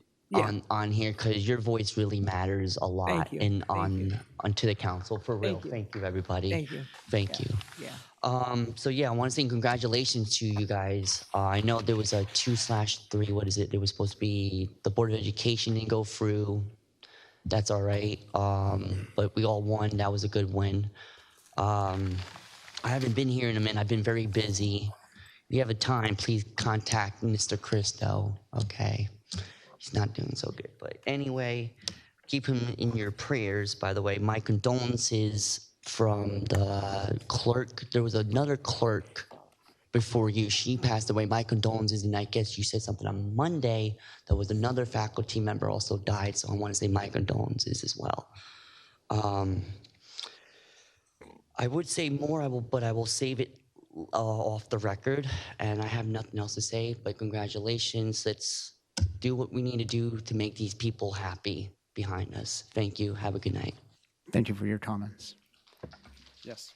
[SPEAKER 15] on here because your voice really matters a lot.
[SPEAKER 5] Thank you.
[SPEAKER 15] And onto the council for real. Thank you, everybody.
[SPEAKER 5] Thank you.
[SPEAKER 15] Thank you.
[SPEAKER 5] Yeah.
[SPEAKER 15] So yeah, I want to say congratulations to you guys. I know there was a 2/3. What is it? There was supposed to be the Board of Education didn't go through. That's all right. But we all won. That was a good win. I haven't been here in a minute. I've been very busy. If you have a time, please contact Mr. Christo. Okay. He's not doing so good. But anyway, keep him in your prayers. By the way, my condolences from the clerk. There was another clerk before you. She passed away. My condolences. And I guess you said something on Monday. There was another faculty member also died. So I want to say my condolences as well. I would say more, but I will save it off the record. And I have nothing else to say, but congratulations. Let's do what we need to do to make these people happy behind us. Thank you. Have a good night.
[SPEAKER 1] Thank you for your comments. Yes.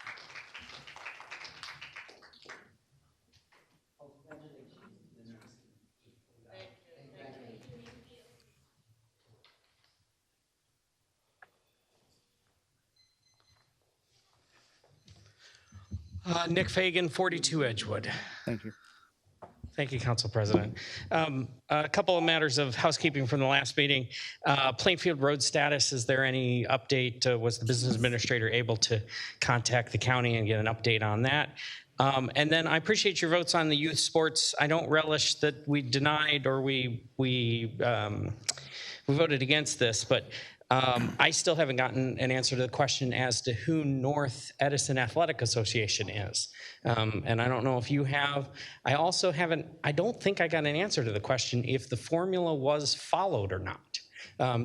[SPEAKER 16] Nick Fagan, 42 Edgewood.
[SPEAKER 1] Thank you.
[SPEAKER 16] Thank you, Council President. A couple of matters of housekeeping from the last meeting. Plainfield Road status, is there any update? Was the business administrator able to contact the county and get an update on that? And then I appreciate your votes on the youth sports. I don't relish that we denied or we voted against this, but I still haven't gotten an answer to the question as to who North Edison Athletic Association is. And I don't know if you have. I also haven't, I don't think I got an answer to the question if the formula was followed or not,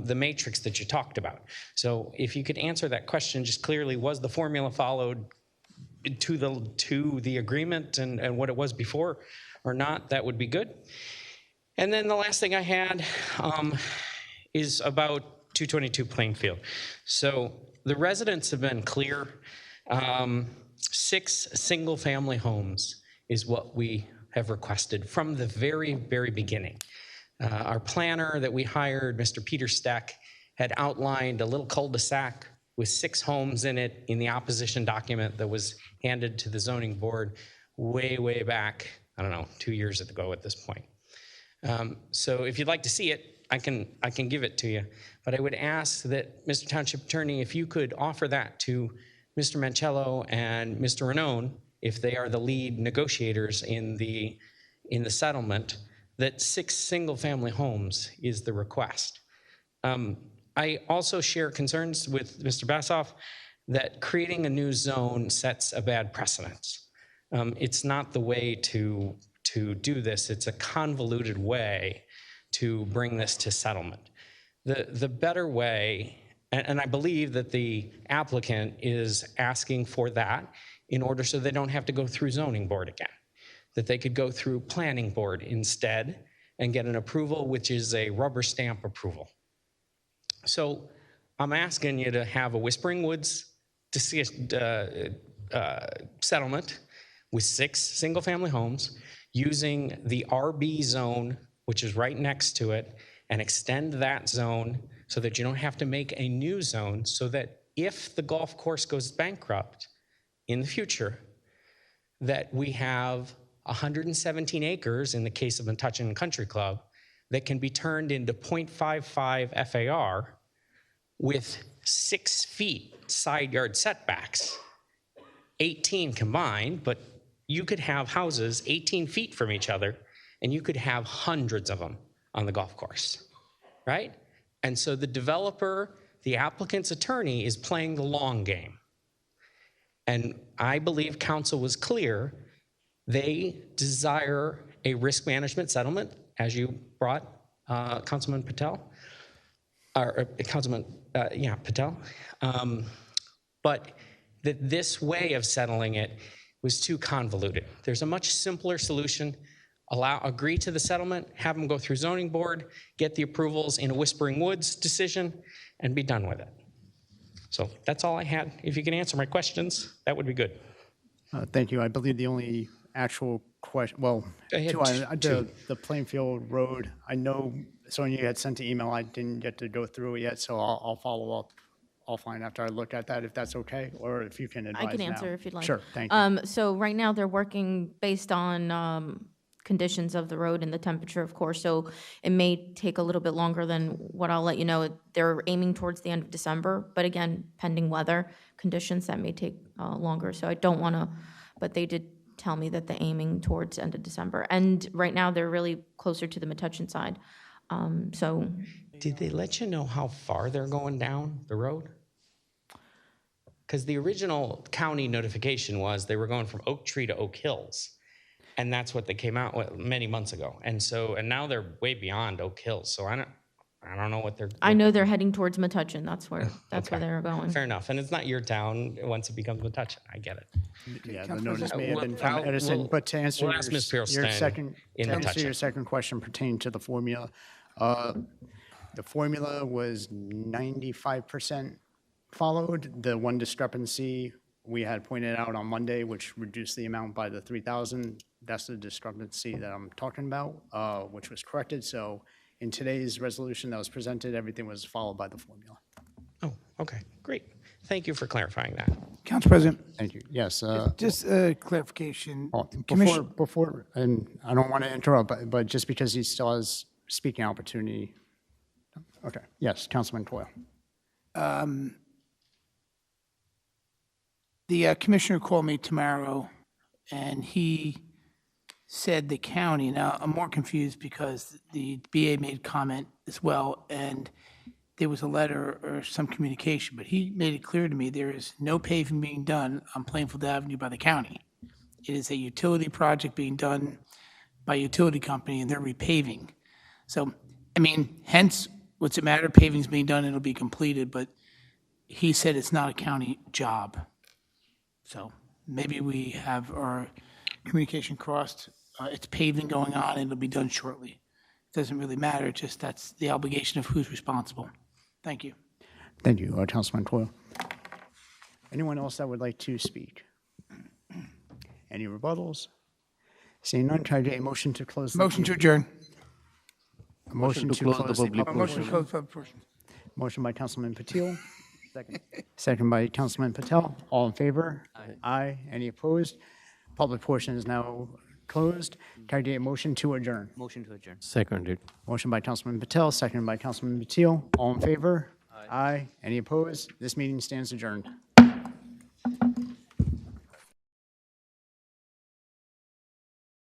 [SPEAKER 16] the matrix that you talked about. So if you could answer that question just clearly, was the formula followed to the agreement and what it was before or not, that would be good. And then the last thing I had is about 222 Plainfield. So the residents have been clear. 6 single-family homes is what we have requested from the very, very beginning. Our planner that we hired, Mr. Peter Steck, had outlined a little cul-de-sac with 6 homes in it in the opposition document that was handed to the zoning board way, way back, I don't know, 2 years ago at this point. So if you'd like to see it, I can give it to you, but I would ask that, Mr. Township Attorney, if you could offer that to Mr. Mancello and Mr. Ranone, if they are the lead negotiators in the settlement, that 6 single-family homes is the request. I also share concerns with Mr. Bassoff that creating a new zone sets a bad precedence. It's not the way to do this. It's a convoluted way to bring this to settlement. The better way, and I believe that the applicant is asking for that in order so they don't have to go through zoning board again, that they could go through planning board instead and get an approval, which is a rubber stamp approval. So I'm asking you to have a Whispering Woods settlement with 6 single-family homes using the RB zone, which is right next to it, and extend that zone so that you don't have to make a new zone, so that if the golf course goes bankrupt in the future, that we have 117 acres in the case of Metuchen Country Club that can be turned into 0.55 FAR with 6 feet side yard setbacks, 18 combined, but you could have houses 18 feet from each other, and you could have hundreds of them on the golf course, right? And so the developer, the applicant's attorney, is playing the long game. And I believe council was clear. They desire a risk management settlement, as you brought, Councilman Patel, or Councilman, Patel. But that this way of settling it was too convoluted. There's a much simpler solution. Agree to the settlement, have them go through zoning board, get the approvals in a Whispering Woods decision, and be done with it. So that's all I had. If you can answer my questions, that would be good.
[SPEAKER 1] Thank you. I believe the only actual question, well, the Plainfield Road, I know Sonia had sent an email. I didn't get to go through it yet, so I'll follow up offline after I look at that, if that's okay, or if you can advise
[SPEAKER 11] I can
[SPEAKER 1] now.
[SPEAKER 11] answer if you'd like.
[SPEAKER 1] Sure, thank you.
[SPEAKER 11] So right now, they're working based on conditions of the road and the temperature, of course, so it may take a little bit longer than what I'll let you know. They're aiming towards the end of December, but again, pending weather conditions, that may take longer, so I don't want to, but they did tell me that they're aiming towards end of December. And right now, they're really closer to the Metuchen side. So,
[SPEAKER 16] did they let you know how far they're going down the road? Because the original county notification was they were going from Oak Tree to Oak Hills. And that's what they came out with many months ago. And now they're way beyond Oak Hills. So I don't know what they're.
[SPEAKER 11] I know they're heading towards Metuchen. That's where they're going.
[SPEAKER 16] Fair enough. And it's not your town once it becomes Metuchen. I get it.
[SPEAKER 1] Yeah, the notice may have been from Edison, but to answer your second question pertaining to the formula, the formula was 95% followed. The one discrepancy we had pointed out on Monday, which reduced the amount by the 3,000, that's the discrepancy that I'm talking about, which was corrected. So in today's resolution that was presented, everything was followed by the formula.
[SPEAKER 16] Oh, okay, great. Thank you for clarifying that.
[SPEAKER 10] Council President.
[SPEAKER 1] Thank you. Yes.
[SPEAKER 10] Just a clarification.
[SPEAKER 1] Before, and I don't want to interrupt, but just because he still has speaking opportunity. Okay. Yes, Councilman Coyle.
[SPEAKER 10] The commissioner called me tomorrow, and he said the county. Now, I'm more confused because the BA made comment as well, and there was a letter or some communication, but he made it clear to me there is no paving being done on Plainfield Avenue by the county. It is a utility project being done by a utility company, and they're repaving. So, I mean, hence, what's it matter? Paving's being done, it'll be completed, but he said it's not a county job. So maybe we have our communication crossed. It's paving going on, and it'll be done shortly. It doesn't really matter, just that's the obligation of who's responsible. Thank you.
[SPEAKER 1] Thank you, Councilman Coyle. Anyone else that would like to speak? Any rebuttals? Seeing none, try to get a motion to close.
[SPEAKER 10] Motion to adjourn.
[SPEAKER 1] A motion to close the public portion.
[SPEAKER 10] Motion to close the public portion.
[SPEAKER 1] Motion by Councilman Patil. Second by Councilman Patel. All in favor? Aye. Any opposed? Public portion is now closed. Can I get a motion to adjourn?
[SPEAKER 6] Motion to adjourn.
[SPEAKER 4] Seconded.
[SPEAKER 1] Motion by Councilman Patel, second by Councilman Patil. All in favor? Aye. Any opposed? This meeting stands adjourned.